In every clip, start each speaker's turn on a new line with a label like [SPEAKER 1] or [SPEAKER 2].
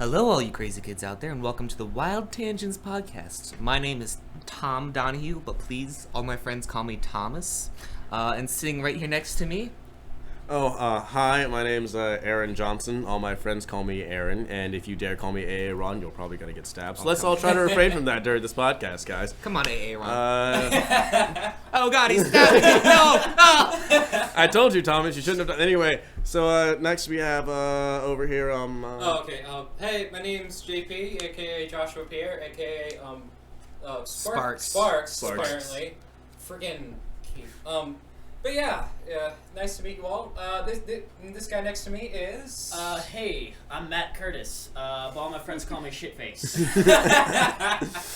[SPEAKER 1] Hello, all you crazy kids out there, and welcome to the Wyld Tangents podcast. My name is Tom Donahue, but please, all my friends call me Thomas. And sitting right here next to me...
[SPEAKER 2] Hi, my name's Aaron Johnson. All my friends call me Aaron, and if you dare call me AA Ron, you're probably gonna get stabbed. So let's all try to refrain from that during this podcast, guys.
[SPEAKER 1] Come on, AA Ron. Oh God, he's stabbing me! No!
[SPEAKER 2] I told you, Thomas, you shouldn't have done. Anyway, so next we have over here.
[SPEAKER 3] Hey, my name's JP, aka Joshua Pierre, aka
[SPEAKER 1] Sparks,
[SPEAKER 3] apparently. Friggin' Keith. But yeah, nice to meet you all. This guy next to me is...
[SPEAKER 4] Hey, I'm Matt Curtis, but all my friends call me Shitface.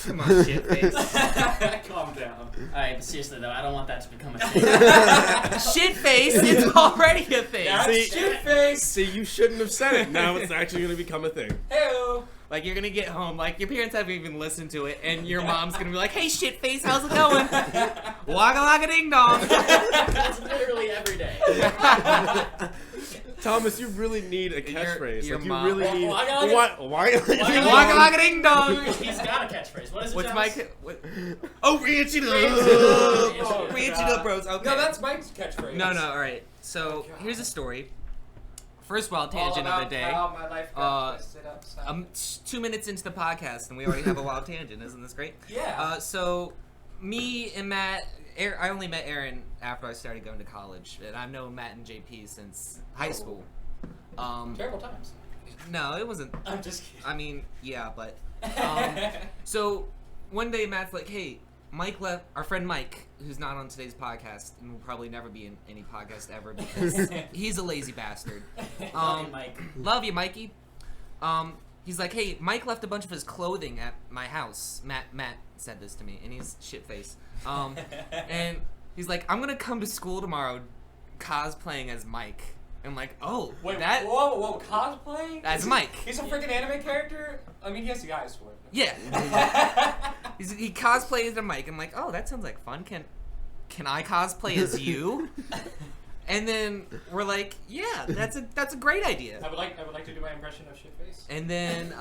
[SPEAKER 1] Come on, Shitface.
[SPEAKER 3] Calm down.
[SPEAKER 4] Alright, but seriously though, I don't want that to become a thing.
[SPEAKER 1] Shitface? It's already a thing.
[SPEAKER 3] That's Shitface!
[SPEAKER 2] See, you shouldn't have said it. Now it's actually gonna become a thing.
[SPEAKER 3] Heyo!
[SPEAKER 1] Like, you're gonna get home, like, your parents haven't even listened to it, and your mom's gonna be like, hey, Shitface, how's it going? Waka waka ding dong.
[SPEAKER 4] That's literally every day.
[SPEAKER 2] Thomas, you really need a catchphrase.
[SPEAKER 1] Your
[SPEAKER 2] like,
[SPEAKER 1] mom.
[SPEAKER 2] you really need...
[SPEAKER 3] Why?
[SPEAKER 1] Waka waka ding dong.
[SPEAKER 4] He's got a catchphrase. What is it,
[SPEAKER 1] What's
[SPEAKER 4] Thomas?
[SPEAKER 1] Oh, ranch it up. Ranch it up, bros. Okay.
[SPEAKER 3] No, that's Mike's catchphrase.
[SPEAKER 1] No, alright. So, here's a story. First wild tangent of the day.
[SPEAKER 3] How my life got twisted upside.
[SPEAKER 1] 2 minutes into the podcast, and we already have a wild tangent. Isn't this great?
[SPEAKER 3] Yeah.
[SPEAKER 1] So, me and Matt... I only met Aaron after I started going to college, and I've known Matt and JP since high school.
[SPEAKER 3] Terrible times.
[SPEAKER 1] No, it wasn't.
[SPEAKER 3] I'm just kidding.
[SPEAKER 1] I mean, yeah, but... So, one day Matt's like, hey, Mike left... Our friend Mike, who's not on today's podcast, and will probably never be in any podcast ever, because he's a lazy bastard.
[SPEAKER 4] Love you, Mike.
[SPEAKER 1] Love you, Mikey. He's like, hey, Mike left a bunch of his clothing at my house. Matt said this to me, and he's shit-faced. And he's like, I'm gonna come to school tomorrow cosplaying as Mike. And I'm like, oh,
[SPEAKER 3] Wait,
[SPEAKER 1] that...
[SPEAKER 3] whoa, cosplay?
[SPEAKER 1] As Mike.
[SPEAKER 3] He's a freaking anime character? I mean, he has the eyes for it.
[SPEAKER 1] Yeah. He cosplays as Mike. I'm like, oh, that sounds like fun. Can I cosplay as you? And then we're like, yeah, that's a great idea.
[SPEAKER 3] I would like to do my impression of Shitface.
[SPEAKER 1] And then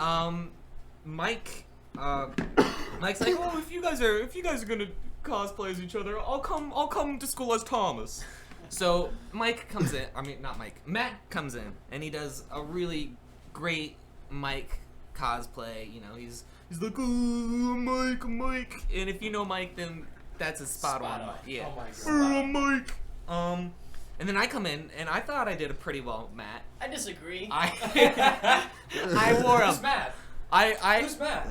[SPEAKER 1] Mike's like, oh, if you guys are gonna cosplay as each other, I'll come to school as Thomas. So Mike comes in. I mean, not Mike. Matt comes in, and he does a really great Mike cosplay. You know, he's like, oh, Mike. And if you know Mike, then that's a spot on. Yeah.
[SPEAKER 3] Oh my god.
[SPEAKER 1] Mike. And then I come in, and I thought I did a pretty well, Matt.
[SPEAKER 4] I disagree.
[SPEAKER 1] I wore a...
[SPEAKER 3] Who's Matt? Who's Matt?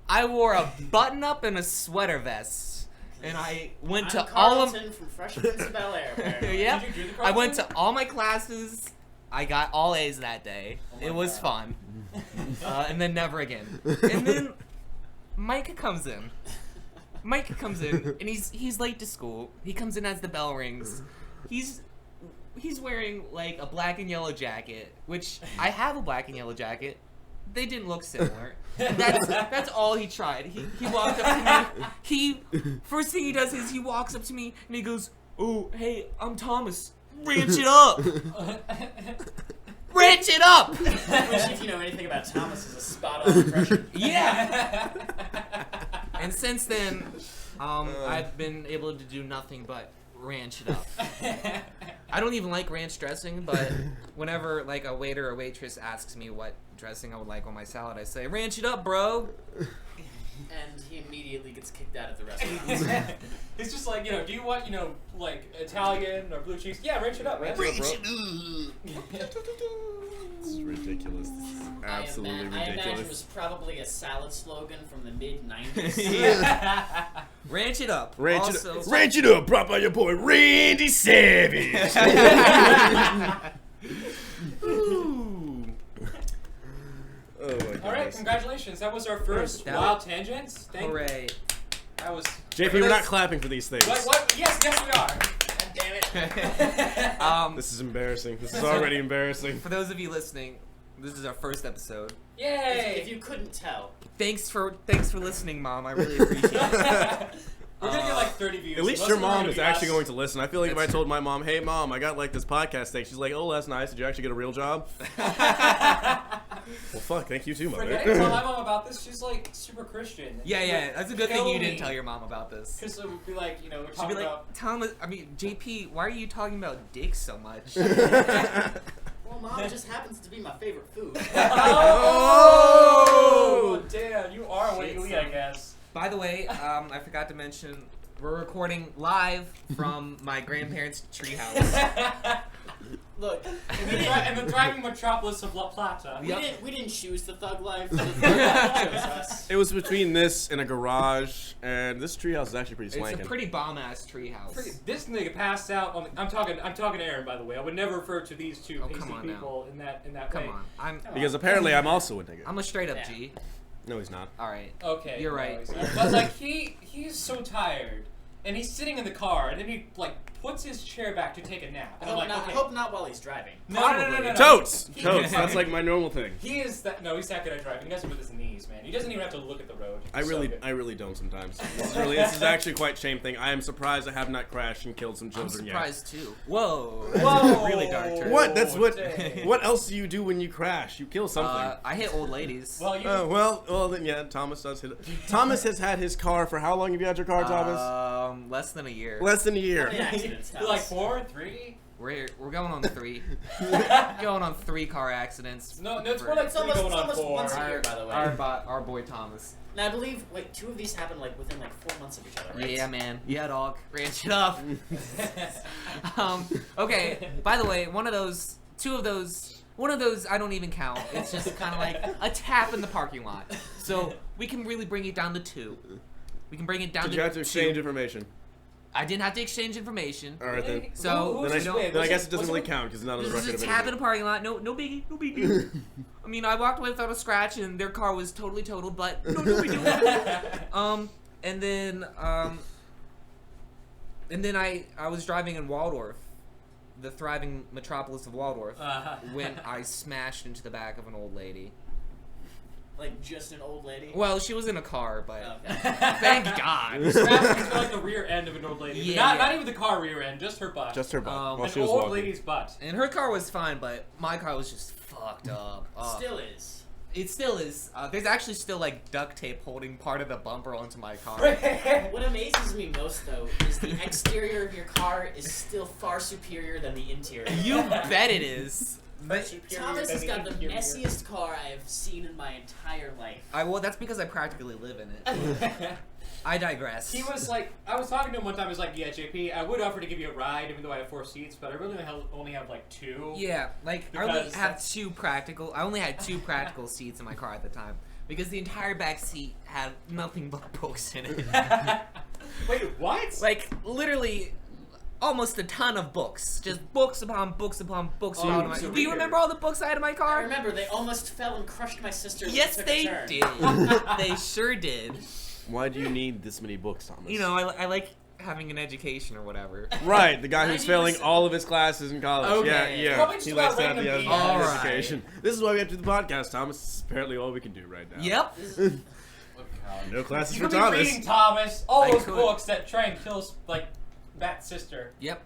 [SPEAKER 1] I wore a button-up and a sweater vest, and I went to all of...
[SPEAKER 4] Carlton from Fresh Prince of Bel-Air.
[SPEAKER 1] Yeah,
[SPEAKER 3] Did you do the
[SPEAKER 1] I went
[SPEAKER 3] cartoon?
[SPEAKER 1] to all my classes. I got all A's that day.
[SPEAKER 3] Oh my
[SPEAKER 1] It was
[SPEAKER 3] God.
[SPEAKER 1] fun. And then never again. And then Mike comes in. And he's late to school. He comes in as the bell rings. He's wearing like a black and yellow jacket, which I have a black and yellow jacket. They didn't look similar. That's all he tried. He walked up to me. First thing he does is he walks up to me and he goes, "Oh, hey, I'm Thomas. Ranch it up. Ranch it up."
[SPEAKER 4] Which, if you know anything about Thomas, is a spot-on impression.
[SPEAKER 1] Yeah. And since then, I've been able to do nothing but ranch it up. I don't even like ranch dressing, but whenever like a waiter or waitress asks me what dressing I would like on my salad, I say, ranch it up, bro.
[SPEAKER 4] And he immediately gets kicked out of the restaurant.
[SPEAKER 3] It's just like, do you want, like Italian or blue cheese? Yeah, ranch it up, man.
[SPEAKER 1] Ranch it up.
[SPEAKER 2] This is ridiculous. This is absolutely
[SPEAKER 4] I imagine it
[SPEAKER 2] ridiculous.
[SPEAKER 4] was probably a salad slogan from the mid-90s.
[SPEAKER 1] Ranch it up.
[SPEAKER 2] Ranch it up, brought by your boy Randy Savage.
[SPEAKER 1] Ooh.
[SPEAKER 2] Oh my god.
[SPEAKER 3] All right, congratulations. That was our first Wild Tangents. Thank you.
[SPEAKER 1] Hooray.
[SPEAKER 3] That was...
[SPEAKER 2] JP, we're not clapping for these things.
[SPEAKER 3] What? Yes, we are.
[SPEAKER 4] God damn it.
[SPEAKER 2] This is embarrassing. This is already embarrassing.
[SPEAKER 1] For those of you listening, this is our first episode.
[SPEAKER 3] Yay!
[SPEAKER 4] If you couldn't tell.
[SPEAKER 1] Thanks for listening, Mom. I really appreciate it.
[SPEAKER 3] We're gonna get like 30 views.
[SPEAKER 2] At least
[SPEAKER 3] Most
[SPEAKER 2] your
[SPEAKER 3] of them are
[SPEAKER 2] mom
[SPEAKER 3] gonna
[SPEAKER 2] is
[SPEAKER 3] be
[SPEAKER 2] actually
[SPEAKER 3] us.
[SPEAKER 2] going to listen. I feel like if I
[SPEAKER 1] That's
[SPEAKER 2] told my mom, hey mom, I got like this podcast thing, she's like, oh, that's nice. Did you actually get a real job? Well, fuck. Thank you too, mother.
[SPEAKER 3] Forgetting to tell my mom about this. She's like super Christian.
[SPEAKER 1] Yeah. That's a good thing you didn't tell your mom about this.
[SPEAKER 3] Because it would be like, we're
[SPEAKER 1] She'd
[SPEAKER 3] talking
[SPEAKER 1] be like,
[SPEAKER 3] about.
[SPEAKER 1] Thomas. I mean, JP. Why are you talking about dicks so much?
[SPEAKER 4] Well, Mom, it just happens to be my favorite food.
[SPEAKER 3] Oh, damn! You are what you eat, I guess.
[SPEAKER 1] By the way, I forgot to mention we're recording live from my grandparents' treehouse.
[SPEAKER 4] Look,
[SPEAKER 3] In the thriving metropolis of La Plata.
[SPEAKER 4] we didn't choose the thug life. The thug life chose us.
[SPEAKER 2] It was between this and a garage, and this treehouse is actually pretty swanking.
[SPEAKER 1] It's a pretty bomb-ass treehouse.
[SPEAKER 3] This nigga passed out on. I'm talking to Aaron, by the way. I would never refer to these two
[SPEAKER 1] Oh,
[SPEAKER 3] pasty
[SPEAKER 1] come on
[SPEAKER 3] people in that way.
[SPEAKER 1] Come on,
[SPEAKER 2] Because apparently I'm also a nigga.
[SPEAKER 1] I'm a straight up
[SPEAKER 4] Yeah.
[SPEAKER 1] G.
[SPEAKER 2] No, he's not.
[SPEAKER 1] All right.
[SPEAKER 3] Okay.
[SPEAKER 1] You're
[SPEAKER 3] no,
[SPEAKER 1] right.
[SPEAKER 3] he's not. But like he's so tired, and he's sitting in the car, and then he like puts his chair back to take a nap. And I'm like,
[SPEAKER 4] I
[SPEAKER 3] okay.
[SPEAKER 4] hope not while he's driving.
[SPEAKER 3] No.
[SPEAKER 2] Totes! Totes! That's like my normal thing.
[SPEAKER 3] He's that good at driving. He does it with his knees, man. He doesn't even have to look at the road.
[SPEAKER 2] I really don't sometimes. This is actually quite a shame thing. I am surprised I have not crashed and killed some
[SPEAKER 1] I'm
[SPEAKER 2] children yet.
[SPEAKER 1] surprised too. Whoa.
[SPEAKER 3] Whoa!
[SPEAKER 1] Really dark turn.
[SPEAKER 2] What? That's what.
[SPEAKER 3] Dang.
[SPEAKER 2] What else do you do when you crash? You kill something.
[SPEAKER 1] I hit old ladies.
[SPEAKER 3] Well, you.
[SPEAKER 2] Well, then yeah. Thomas does hit it. Thomas has had his car for how long? Have you had your car, Thomas?
[SPEAKER 1] Less than a year.
[SPEAKER 2] Less than a year.
[SPEAKER 4] How many accidents,
[SPEAKER 3] You're like
[SPEAKER 4] Thomas?
[SPEAKER 3] 4, 3.
[SPEAKER 1] We're going on 3. Going on 3 car accidents.
[SPEAKER 3] No, it's
[SPEAKER 1] for-
[SPEAKER 3] more like
[SPEAKER 4] It's
[SPEAKER 3] 3
[SPEAKER 4] almost-
[SPEAKER 3] going
[SPEAKER 4] it's
[SPEAKER 3] on
[SPEAKER 4] almost
[SPEAKER 3] 4.
[SPEAKER 4] once a year, by the way.
[SPEAKER 1] Our boy Thomas.
[SPEAKER 4] And I believe, 2 of these happened like within like 4 months of each other, right?
[SPEAKER 1] Yeah, man. Yeah, dog. Ranch it up. Okay. By the way, one of those I don't even count. It's just kind of like a tap in the parking lot. So we can really bring it down to 2. We can bring it down
[SPEAKER 2] Did
[SPEAKER 1] to
[SPEAKER 2] you have to exchange
[SPEAKER 1] 2.
[SPEAKER 2] information?
[SPEAKER 1] I didn't have to exchange information.
[SPEAKER 2] All right then.
[SPEAKER 1] So-
[SPEAKER 3] Who's
[SPEAKER 2] Then
[SPEAKER 3] this
[SPEAKER 2] I,
[SPEAKER 3] with?
[SPEAKER 2] then I
[SPEAKER 3] Was
[SPEAKER 2] guess it doesn't
[SPEAKER 3] was
[SPEAKER 2] really count because it's not on the
[SPEAKER 1] This
[SPEAKER 2] record
[SPEAKER 1] is
[SPEAKER 2] of
[SPEAKER 1] a tap in
[SPEAKER 2] anything.
[SPEAKER 1] the parking lot. No biggie. No big deal. I mean, I walked away without a scratch, and their car was totally totaled, but no big deal. And then I was driving in Waldorf, the thriving metropolis of Waldorf, when I smashed into the back of an old lady.
[SPEAKER 4] Like just an old lady.
[SPEAKER 1] Well, she was in a car, but
[SPEAKER 4] Okay.
[SPEAKER 1] thank God.
[SPEAKER 3] Smashed into like the rear end of an old lady.
[SPEAKER 1] Yeah.
[SPEAKER 3] Not even the car rear end, just her butt.
[SPEAKER 2] Just her butt while
[SPEAKER 3] An
[SPEAKER 2] she was
[SPEAKER 3] old
[SPEAKER 2] walking.
[SPEAKER 3] lady's butt.
[SPEAKER 1] And her car was fine, but my car was just fucked up.
[SPEAKER 4] Still is.
[SPEAKER 1] It still is. There's actually still like duct tape holding part of the bumper onto my car.
[SPEAKER 4] What amazes me most, though, is the exterior of your car is still far superior than the interior.
[SPEAKER 1] You bet it is.
[SPEAKER 4] Thomas has got the messiest car I have seen in my entire life.
[SPEAKER 1] Well, that's because I practically live in it. I digress.
[SPEAKER 3] He was like, I was talking to him one time. He was like, "Yeah, JP, I would offer to give you a ride, even though I have 4 seats, but I really only have like 2."
[SPEAKER 1] Yeah, like I only
[SPEAKER 3] Because
[SPEAKER 1] have
[SPEAKER 3] that's-
[SPEAKER 1] 2 practical. I only had 2 practical seats in my car at the time because the entire back seat had nothing but books in it.
[SPEAKER 3] Wait, what?
[SPEAKER 1] Like literally. Almost a ton of books. Just books upon books upon books.
[SPEAKER 3] Oh,
[SPEAKER 1] upon
[SPEAKER 3] it's a
[SPEAKER 1] Do you
[SPEAKER 3] reader.
[SPEAKER 1] remember all the books I had in my
[SPEAKER 4] I
[SPEAKER 1] car?
[SPEAKER 4] remember they almost fell and crushed my sister. when
[SPEAKER 1] Yes,
[SPEAKER 4] took a
[SPEAKER 1] they
[SPEAKER 4] turn.
[SPEAKER 1] did. They sure did.
[SPEAKER 2] Why do you need this many books, Thomas?
[SPEAKER 1] You know, I like having an education or whatever.
[SPEAKER 2] Right, the guy who's
[SPEAKER 4] 90%.
[SPEAKER 2] failing all of his classes in college.
[SPEAKER 1] Okay.
[SPEAKER 2] Yeah.
[SPEAKER 3] Probably just
[SPEAKER 2] He likes to
[SPEAKER 3] about
[SPEAKER 2] have the
[SPEAKER 3] random
[SPEAKER 1] All
[SPEAKER 2] other
[SPEAKER 1] right.
[SPEAKER 2] education. This is why we have to do the podcast, Thomas. This is apparently all we can do right now.
[SPEAKER 1] Yep.
[SPEAKER 2] No classes
[SPEAKER 3] You
[SPEAKER 2] for
[SPEAKER 3] could be
[SPEAKER 2] Thomas.
[SPEAKER 3] reading Thomas, all
[SPEAKER 1] I
[SPEAKER 3] those
[SPEAKER 1] could.
[SPEAKER 3] books that try and kill like Matt's sister.
[SPEAKER 1] Yep.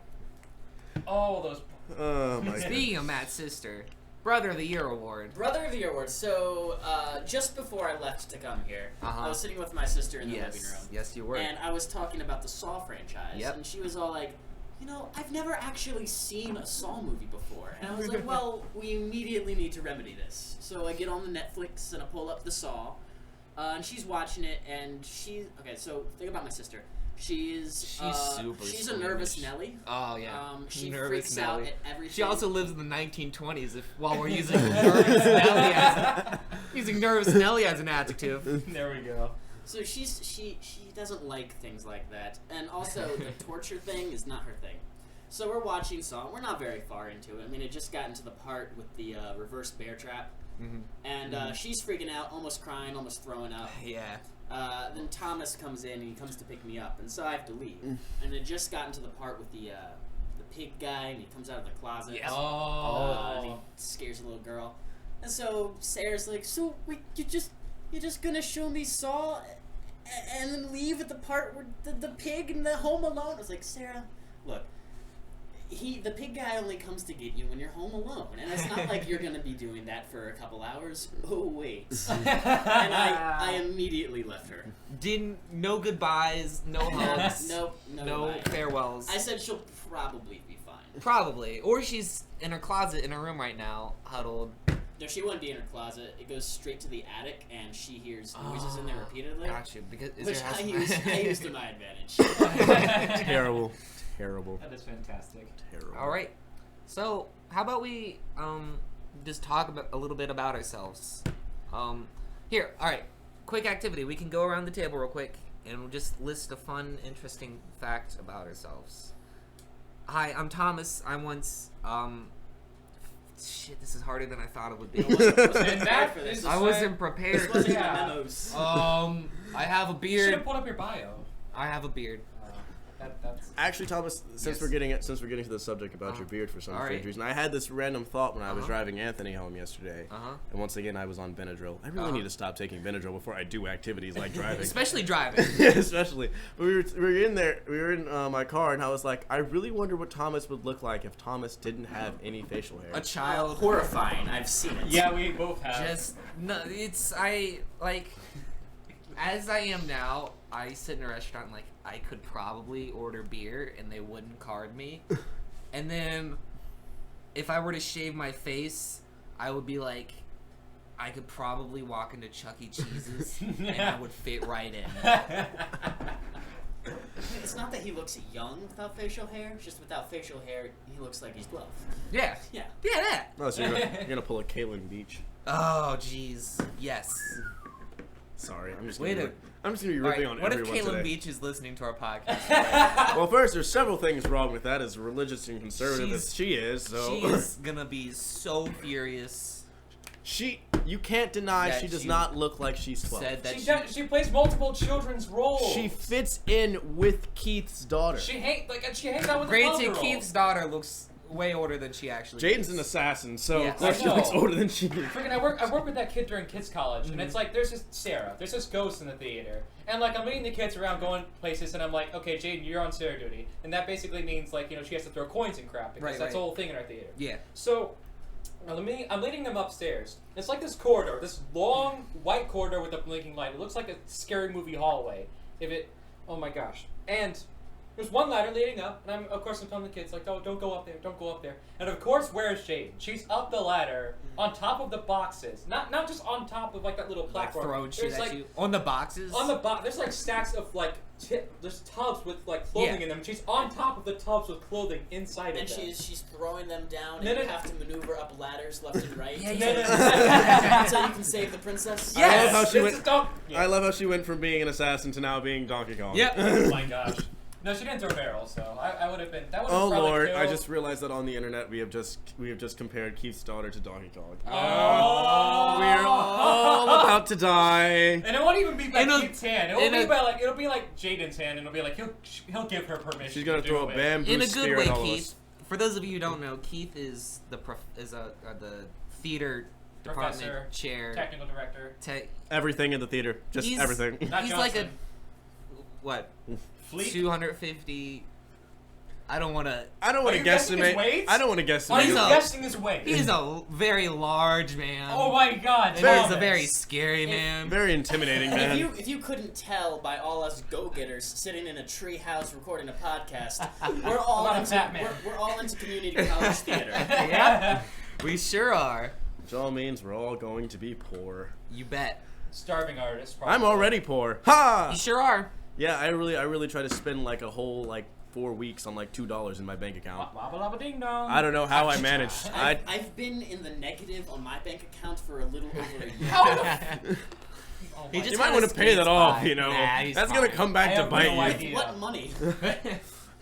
[SPEAKER 3] All those.
[SPEAKER 2] Oh my god.
[SPEAKER 1] Speaking of Matt's sister, Brother of the Year award.
[SPEAKER 4] Brother of the Year award. So just before I left to come here,
[SPEAKER 1] Uh-huh.
[SPEAKER 4] I was sitting with my sister in the living
[SPEAKER 1] Yes.
[SPEAKER 4] room.
[SPEAKER 1] Yes, you were.
[SPEAKER 4] And I was talking about the Saw franchise.
[SPEAKER 1] Yep.
[SPEAKER 4] And she was all like, you know, I've never actually seen a Saw movie before. And I was like, well, we immediately need to remedy this. So I get on the Netflix and I pull up the Saw. And she's watching it, and she's... Okay, so think about my sister. She's
[SPEAKER 1] super
[SPEAKER 4] she's a nervous
[SPEAKER 1] squeamish.
[SPEAKER 4] Nelly.
[SPEAKER 1] Oh yeah.
[SPEAKER 4] She
[SPEAKER 1] Nervous
[SPEAKER 4] freaks
[SPEAKER 1] Nelly.
[SPEAKER 4] out at everything.
[SPEAKER 1] She also lives in the 1920s. While we're using nervous Nelly as an adjective.
[SPEAKER 3] There we go.
[SPEAKER 4] So she doesn't like things like that, and also the torture thing is not her thing. So we're watching Saw. We're not very far into it. I mean, it just got into the part with the reverse bear trap, and she's freaking out, almost crying, almost throwing up.
[SPEAKER 1] Yeah.
[SPEAKER 4] Then Thomas comes in and he comes to pick me up, and so I have to leave. And it just got into the part with the pig guy, and he comes out of the closet.
[SPEAKER 1] Yes.
[SPEAKER 4] And he scares a little girl. And so Sarah's like, "So wait, you're just gonna show me Saw, and then leave at the part where the pig and the Home Alone?" I was like, "Sarah, look, The pig guy only comes to get you when you're home alone, and it's not like you're gonna be doing that for a couple hours. Oh wait, and I immediately left her.
[SPEAKER 1] No goodbyes, no hugs,
[SPEAKER 4] no goodbye.
[SPEAKER 1] farewells.
[SPEAKER 4] I said she'll probably be fine.
[SPEAKER 1] Probably, or she's in her closet in her room right now, huddled.
[SPEAKER 4] No, she wouldn't be in her closet. It goes straight to the attic, and she hears noises in there repeatedly.
[SPEAKER 1] Got you. Because
[SPEAKER 4] Which I use to my advantage.
[SPEAKER 2] Terrible.
[SPEAKER 3] That is fantastic.
[SPEAKER 2] Terrible.
[SPEAKER 1] All right. So, how about we just talk a little bit about ourselves? Here, all right. Quick activity. We can go around the table real quick, and we'll just list a fun, interesting fact about ourselves. Hi, I'm Thomas. I once shit, this is harder than I thought it would be. I wasn't prepared.
[SPEAKER 4] This wasn't my memos.
[SPEAKER 1] I have a
[SPEAKER 3] You should
[SPEAKER 1] beard.
[SPEAKER 3] have pulled up your bio.
[SPEAKER 1] I have a beard.
[SPEAKER 3] That's
[SPEAKER 2] Actually, Thomas, since we're getting to the subject about your beard for some strange reason, I had this random thought when I was driving Anthony home yesterday. And once again, I was on Benadryl. I really need to stop taking Benadryl before I do activities like driving.
[SPEAKER 1] Especially driving.
[SPEAKER 2] Especially. But we were in my car, and I was like, I really wonder what Thomas would look like if Thomas didn't have any facial hair.
[SPEAKER 1] A child.
[SPEAKER 4] Horrifying. I've seen it.
[SPEAKER 3] yeah, we both have.
[SPEAKER 1] As I am now, I sit in a restaurant and I could probably order beer and they wouldn't card me. And then if I were to shave my face, I would be like, I could probably walk into Chuck E. Cheese's and I would fit right in.
[SPEAKER 4] It's not that he looks young without facial hair. It's just without facial hair, he looks like he's 12.
[SPEAKER 1] Yeah.
[SPEAKER 4] Yeah.
[SPEAKER 1] Yeah, that.
[SPEAKER 2] Oh, so you're gonna pull a Caitlin Beach.
[SPEAKER 1] Oh, jeez. Yes.
[SPEAKER 2] Sorry, I'm just
[SPEAKER 1] Way
[SPEAKER 2] gonna
[SPEAKER 1] to-
[SPEAKER 2] be ripping on
[SPEAKER 1] what if
[SPEAKER 2] everyone
[SPEAKER 1] Caitlin
[SPEAKER 2] today.
[SPEAKER 1] Beach is listening to our podcast?
[SPEAKER 2] Well, first, there's several things wrong with that, as religious and conservative as she is. So
[SPEAKER 1] She's gonna be so furious.
[SPEAKER 2] You can't deny
[SPEAKER 1] That
[SPEAKER 2] she does
[SPEAKER 1] she
[SPEAKER 2] not look like she's 12.
[SPEAKER 1] Said that
[SPEAKER 3] She plays multiple children's roles.
[SPEAKER 2] She fits in with Keith's daughter.
[SPEAKER 3] She hangs out with the
[SPEAKER 1] Granted,
[SPEAKER 3] 12-year-old.
[SPEAKER 1] Keith's daughter looks way older than she actually
[SPEAKER 2] Jaden's
[SPEAKER 1] is.
[SPEAKER 2] an assassin, so
[SPEAKER 1] Yes.
[SPEAKER 2] of course
[SPEAKER 3] I
[SPEAKER 2] she
[SPEAKER 3] know.
[SPEAKER 2] looks older than she is.
[SPEAKER 3] Freaking, I work with that kid during kids college, and it's like there's this Sarah, there's this ghost in the theater, and like I'm leading the kids around going places, and I'm like, okay, Jaden, you're on Sarah duty, and that basically means like she has to throw coins and crap because
[SPEAKER 1] Right,
[SPEAKER 3] that's
[SPEAKER 1] right.
[SPEAKER 3] the whole thing in our theater.
[SPEAKER 1] Yeah.
[SPEAKER 3] So I'm leading them upstairs. It's like this corridor, this long white corridor with a blinking light. It looks like a scary movie hallway. Oh my gosh, and. There's one ladder leading up, and I'm telling the kids, like, oh, don't go up there, don't go up there. And of course, where's Jaden? She's up the ladder, on top of the boxes. Not just on top of, like, that little platform.
[SPEAKER 1] Throwing shit
[SPEAKER 3] There's,
[SPEAKER 1] at
[SPEAKER 3] like,
[SPEAKER 1] you on the boxes.
[SPEAKER 3] on the there's, like, stacks of, like, there's tubs with, like, clothing
[SPEAKER 1] Yeah.
[SPEAKER 3] in them. She's on top of the tubs with clothing inside
[SPEAKER 4] And
[SPEAKER 3] of them.
[SPEAKER 4] she's throwing them down,
[SPEAKER 3] No,
[SPEAKER 4] and
[SPEAKER 3] no,
[SPEAKER 4] you have to maneuver up ladders left and right.
[SPEAKER 1] Yeah,
[SPEAKER 4] so,
[SPEAKER 1] yeah.
[SPEAKER 4] so you can save the princess.
[SPEAKER 1] Yeah.
[SPEAKER 2] I love how she
[SPEAKER 3] This
[SPEAKER 2] went.
[SPEAKER 3] is dumb.
[SPEAKER 2] I love how she went from being an assassin to now being Donkey Kong.
[SPEAKER 1] Yep.
[SPEAKER 3] Oh my gosh. No, she didn't throw barrels, so I would have been. That would have
[SPEAKER 2] Oh
[SPEAKER 3] probably
[SPEAKER 2] Lord!
[SPEAKER 3] killed.
[SPEAKER 2] I just realized that on the internet we have just compared Keith's daughter to Donkey Kong.
[SPEAKER 3] Oh.
[SPEAKER 2] We're all about to die.
[SPEAKER 3] And it won't even be by
[SPEAKER 1] In a-
[SPEAKER 3] Keith's hand. It'll be like Jaden's hand, and it'll be like he'll give her permission.
[SPEAKER 2] She's gonna
[SPEAKER 3] to
[SPEAKER 2] throw
[SPEAKER 3] do
[SPEAKER 2] a
[SPEAKER 3] it.
[SPEAKER 2] bamboo
[SPEAKER 1] In a
[SPEAKER 2] spear
[SPEAKER 1] good way,
[SPEAKER 2] at all of
[SPEAKER 1] Keith.
[SPEAKER 2] us.
[SPEAKER 1] For those of you who don't know, Keith is the theater department
[SPEAKER 3] Professor,
[SPEAKER 1] chair.
[SPEAKER 3] technical director.
[SPEAKER 2] Everything in the theater, just
[SPEAKER 1] He's-
[SPEAKER 2] everything.
[SPEAKER 3] Not
[SPEAKER 1] He's
[SPEAKER 3] Johnson.
[SPEAKER 1] like a what?
[SPEAKER 3] Fleet.
[SPEAKER 1] 250. I don't want to.
[SPEAKER 2] I don't
[SPEAKER 3] Are
[SPEAKER 2] want to
[SPEAKER 3] you guessing his
[SPEAKER 2] guesstimate.
[SPEAKER 3] weight?
[SPEAKER 2] I don't want to guesstimate.
[SPEAKER 3] Are
[SPEAKER 1] He's
[SPEAKER 3] you
[SPEAKER 1] a-
[SPEAKER 3] guessing his weight?
[SPEAKER 1] He's a very large man.
[SPEAKER 3] Oh my God!
[SPEAKER 1] And he's a
[SPEAKER 3] Thomas.
[SPEAKER 1] very scary man.
[SPEAKER 2] Very intimidating, man.
[SPEAKER 4] If you couldn't tell by all us go-getters sitting in a tree house recording a podcast, we're all
[SPEAKER 3] About a
[SPEAKER 4] into
[SPEAKER 3] fat man.
[SPEAKER 4] we're all into community college theater.
[SPEAKER 1] Yeah, we sure are.
[SPEAKER 2] Which all means we're all going to be poor.
[SPEAKER 1] You bet.
[SPEAKER 3] Starving artist. Probably.
[SPEAKER 2] I'm already poor. Ha!
[SPEAKER 1] You sure are.
[SPEAKER 2] Yeah, I really try to spend like a whole 4 weeks on like $2 in my bank account.
[SPEAKER 3] Wabba labba ding dong.
[SPEAKER 2] I don't know how I managed.
[SPEAKER 4] I've been in the negative on my bank account for a little over a year.
[SPEAKER 3] Oh
[SPEAKER 1] He
[SPEAKER 3] my
[SPEAKER 1] just
[SPEAKER 2] You might
[SPEAKER 1] had
[SPEAKER 2] want
[SPEAKER 1] a
[SPEAKER 2] to pay that
[SPEAKER 1] sweet
[SPEAKER 2] off,
[SPEAKER 1] spot.
[SPEAKER 2] you know.
[SPEAKER 1] Nah, he's
[SPEAKER 2] That's gonna
[SPEAKER 1] fine.
[SPEAKER 2] come back
[SPEAKER 3] I
[SPEAKER 2] to
[SPEAKER 3] have
[SPEAKER 2] bite
[SPEAKER 3] no
[SPEAKER 2] you.
[SPEAKER 3] idea.
[SPEAKER 4] What money?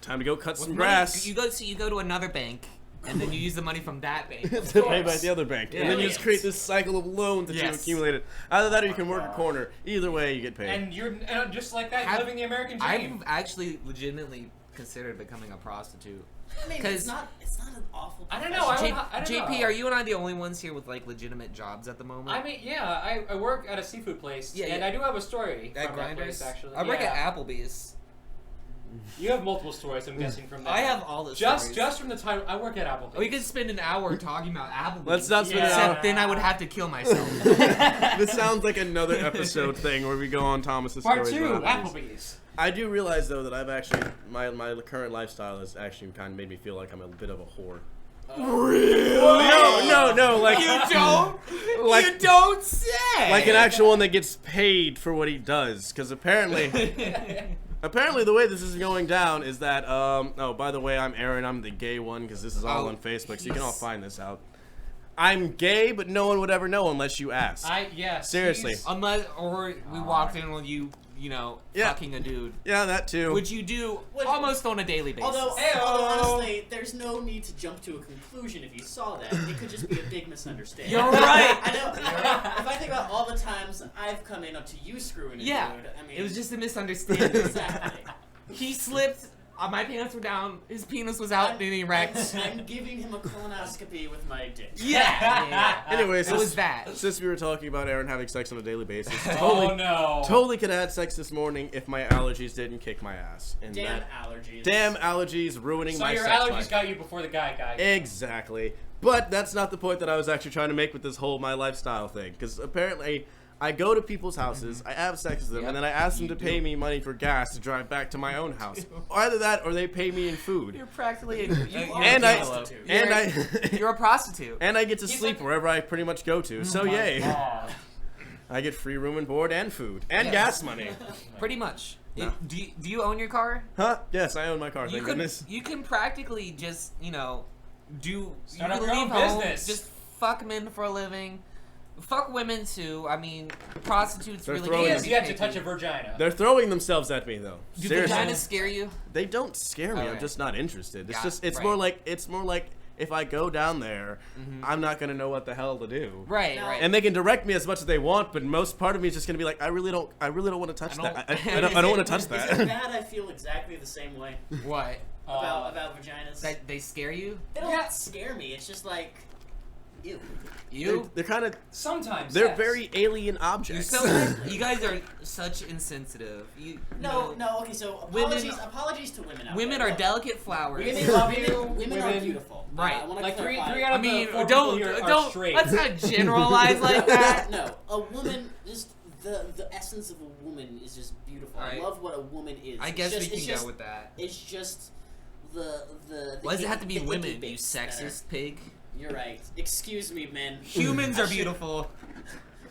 [SPEAKER 2] Time to go cut
[SPEAKER 1] With
[SPEAKER 2] some
[SPEAKER 1] money,
[SPEAKER 2] grass.
[SPEAKER 1] You go to another bank, and then you use the money from that bank.
[SPEAKER 2] to pay back the other bank.
[SPEAKER 1] Yeah.
[SPEAKER 2] And then you just create this cycle of loans that you've
[SPEAKER 1] Yes.
[SPEAKER 2] accumulated. Either that or you can work a corner. Either way, you get paid.
[SPEAKER 3] And you're just like that,
[SPEAKER 1] Have-
[SPEAKER 3] living the American dream.
[SPEAKER 1] I've actually legitimately considered becoming a prostitute.
[SPEAKER 4] I mean,
[SPEAKER 1] 'Cause-
[SPEAKER 4] it's not an awful.
[SPEAKER 3] I don't know,
[SPEAKER 4] profession.
[SPEAKER 3] I don't
[SPEAKER 1] JP,
[SPEAKER 3] know.
[SPEAKER 1] are you and I the only ones here with legitimate jobs at the moment?
[SPEAKER 3] I mean, yeah, I work at a seafood place,
[SPEAKER 1] Yeah,
[SPEAKER 3] and
[SPEAKER 1] yeah.
[SPEAKER 3] I do have a story
[SPEAKER 1] At
[SPEAKER 3] from that
[SPEAKER 1] Grinders?
[SPEAKER 3] place, actually.
[SPEAKER 1] I work
[SPEAKER 3] Yeah.
[SPEAKER 1] at Applebee's.
[SPEAKER 3] You have multiple stories, I'm guessing, from that.
[SPEAKER 1] I have all the
[SPEAKER 3] Just
[SPEAKER 1] stories.
[SPEAKER 3] from the time I work at Applebee's.
[SPEAKER 1] We could spend an hour talking about Applebee's.
[SPEAKER 2] Let's not spend an
[SPEAKER 1] Except
[SPEAKER 2] hour.
[SPEAKER 1] then I would have to kill myself.
[SPEAKER 2] This sounds like another episode thing where we go on Thomas's
[SPEAKER 3] Part
[SPEAKER 2] stories
[SPEAKER 3] 2,
[SPEAKER 2] about
[SPEAKER 3] Applebee's.
[SPEAKER 2] I do realize though that I've actually my current lifestyle has actually kind of made me feel like I'm a bit of a whore.
[SPEAKER 1] Really?
[SPEAKER 2] No, like
[SPEAKER 1] You don't?
[SPEAKER 2] Like-
[SPEAKER 1] you don't say!
[SPEAKER 2] like an actual one that gets paid for what he does. Because apparently the way this is going down is that oh, by the way, I'm Aaron. I'm the gay one because this is all on Facebook, so you can all find this out. I'm gay, but no one would ever know unless you ask. Seriously.
[SPEAKER 1] Unless, or we walked in with you fucking a dude.
[SPEAKER 2] Yeah, that too.
[SPEAKER 1] Which you do almost on a daily basis.
[SPEAKER 4] Although honestly, there's no need to jump to a conclusion if you saw that. It could just be a big misunderstanding.
[SPEAKER 1] You're right.
[SPEAKER 4] I know. If I think about all the times I've come in up to you screwing a dude, I mean,
[SPEAKER 1] it was just a misunderstanding.
[SPEAKER 4] exactly.
[SPEAKER 1] He slipped. My pants were down. His penis was out and erect.
[SPEAKER 4] I'm giving him a colonoscopy with my dick.
[SPEAKER 1] Yeah.
[SPEAKER 2] Anyways,
[SPEAKER 1] it was that.
[SPEAKER 2] Since we were talking about Aaron having sex on a daily basis,
[SPEAKER 3] Oh no.
[SPEAKER 2] totally could have had sex this morning if my allergies didn't kick my ass. And
[SPEAKER 4] Damn allergies.
[SPEAKER 2] Damn allergies ruining
[SPEAKER 3] So
[SPEAKER 2] my
[SPEAKER 3] your
[SPEAKER 2] sex
[SPEAKER 3] allergies
[SPEAKER 2] life.
[SPEAKER 3] got you before the guy got you.
[SPEAKER 2] Exactly. But that's not the point that I was actually trying to make with this whole my lifestyle thing. Because apparently, I go to people's houses, I have sex with them, and then I ask them to pay me money for gas to drive back to my own house. Either that, or they pay me in food.
[SPEAKER 1] You're practically
[SPEAKER 4] You're
[SPEAKER 1] a prostitute.
[SPEAKER 2] And I get to
[SPEAKER 3] He's
[SPEAKER 2] sleep
[SPEAKER 3] like-
[SPEAKER 2] wherever I pretty much go to. So yay.
[SPEAKER 3] God.
[SPEAKER 2] I get free room and board and food and
[SPEAKER 1] Yes.
[SPEAKER 2] gas money.
[SPEAKER 1] Pretty much.
[SPEAKER 2] No.
[SPEAKER 1] Do you own your car?
[SPEAKER 2] Huh? Yes, I own my car. Thank goodness.
[SPEAKER 1] You can practically just do
[SPEAKER 3] Start
[SPEAKER 1] you
[SPEAKER 3] up
[SPEAKER 1] can
[SPEAKER 3] your
[SPEAKER 1] leave
[SPEAKER 3] own
[SPEAKER 1] home,
[SPEAKER 3] business.
[SPEAKER 1] just fuck men for a living, fuck women too. I mean, prostitutes
[SPEAKER 2] They're
[SPEAKER 1] really.
[SPEAKER 2] throwing
[SPEAKER 3] He
[SPEAKER 1] can't
[SPEAKER 3] has
[SPEAKER 1] be
[SPEAKER 3] yet to
[SPEAKER 1] picky.
[SPEAKER 3] touch a vagina.
[SPEAKER 2] They're throwing themselves at me though.
[SPEAKER 1] Do
[SPEAKER 2] Seriously.
[SPEAKER 1] vaginas scare you?
[SPEAKER 2] They don't scare me. I'm
[SPEAKER 1] Alright.
[SPEAKER 2] just not interested. It's
[SPEAKER 1] Got it.
[SPEAKER 2] it's
[SPEAKER 1] Right.
[SPEAKER 2] more like if I go down there, I'm not gonna know what the hell to do.
[SPEAKER 1] Right,
[SPEAKER 4] Now-
[SPEAKER 1] right.
[SPEAKER 2] And they can direct me as much as they want, but most part of me is just gonna be like, I really don't want to touch that. I don't want to touch
[SPEAKER 4] Is it
[SPEAKER 2] that.
[SPEAKER 4] bad? I feel exactly the same way
[SPEAKER 1] What?
[SPEAKER 4] about vaginas.
[SPEAKER 1] That they scare you?
[SPEAKER 4] They don't scare me. It's just like, ew.
[SPEAKER 1] You?
[SPEAKER 2] They're kind of
[SPEAKER 3] Sometimes.
[SPEAKER 2] they're
[SPEAKER 3] yes.
[SPEAKER 2] very alien
[SPEAKER 1] You're
[SPEAKER 2] objects.
[SPEAKER 1] so you guys are such insensitive.
[SPEAKER 4] No. Okay. So apologies to women out
[SPEAKER 1] Women
[SPEAKER 4] there.
[SPEAKER 1] are
[SPEAKER 4] Look,
[SPEAKER 1] delicate flowers.
[SPEAKER 4] Women,
[SPEAKER 3] Love you.
[SPEAKER 4] women are
[SPEAKER 3] Women-
[SPEAKER 4] beautiful.
[SPEAKER 1] Right.
[SPEAKER 4] I wanna
[SPEAKER 3] Like three
[SPEAKER 4] clarify.
[SPEAKER 3] out
[SPEAKER 1] I
[SPEAKER 3] of
[SPEAKER 1] mean,
[SPEAKER 3] the 4
[SPEAKER 1] don't
[SPEAKER 3] people here are
[SPEAKER 1] don't
[SPEAKER 3] straight.
[SPEAKER 1] let's not generalize like that.
[SPEAKER 4] No, a woman, just the essence of a woman is just beautiful.
[SPEAKER 1] Alright.
[SPEAKER 4] I love what a woman is.
[SPEAKER 1] I
[SPEAKER 4] It's
[SPEAKER 1] guess
[SPEAKER 4] just,
[SPEAKER 1] we
[SPEAKER 4] it's
[SPEAKER 1] can
[SPEAKER 4] just,
[SPEAKER 1] go with that.
[SPEAKER 4] It's just the
[SPEAKER 1] Why does it have to be
[SPEAKER 4] the icky
[SPEAKER 1] women, you
[SPEAKER 4] bits that
[SPEAKER 1] sexist pig?
[SPEAKER 4] You're right. Excuse me, men.
[SPEAKER 1] Humans
[SPEAKER 4] I
[SPEAKER 1] are
[SPEAKER 4] should-
[SPEAKER 1] beautiful.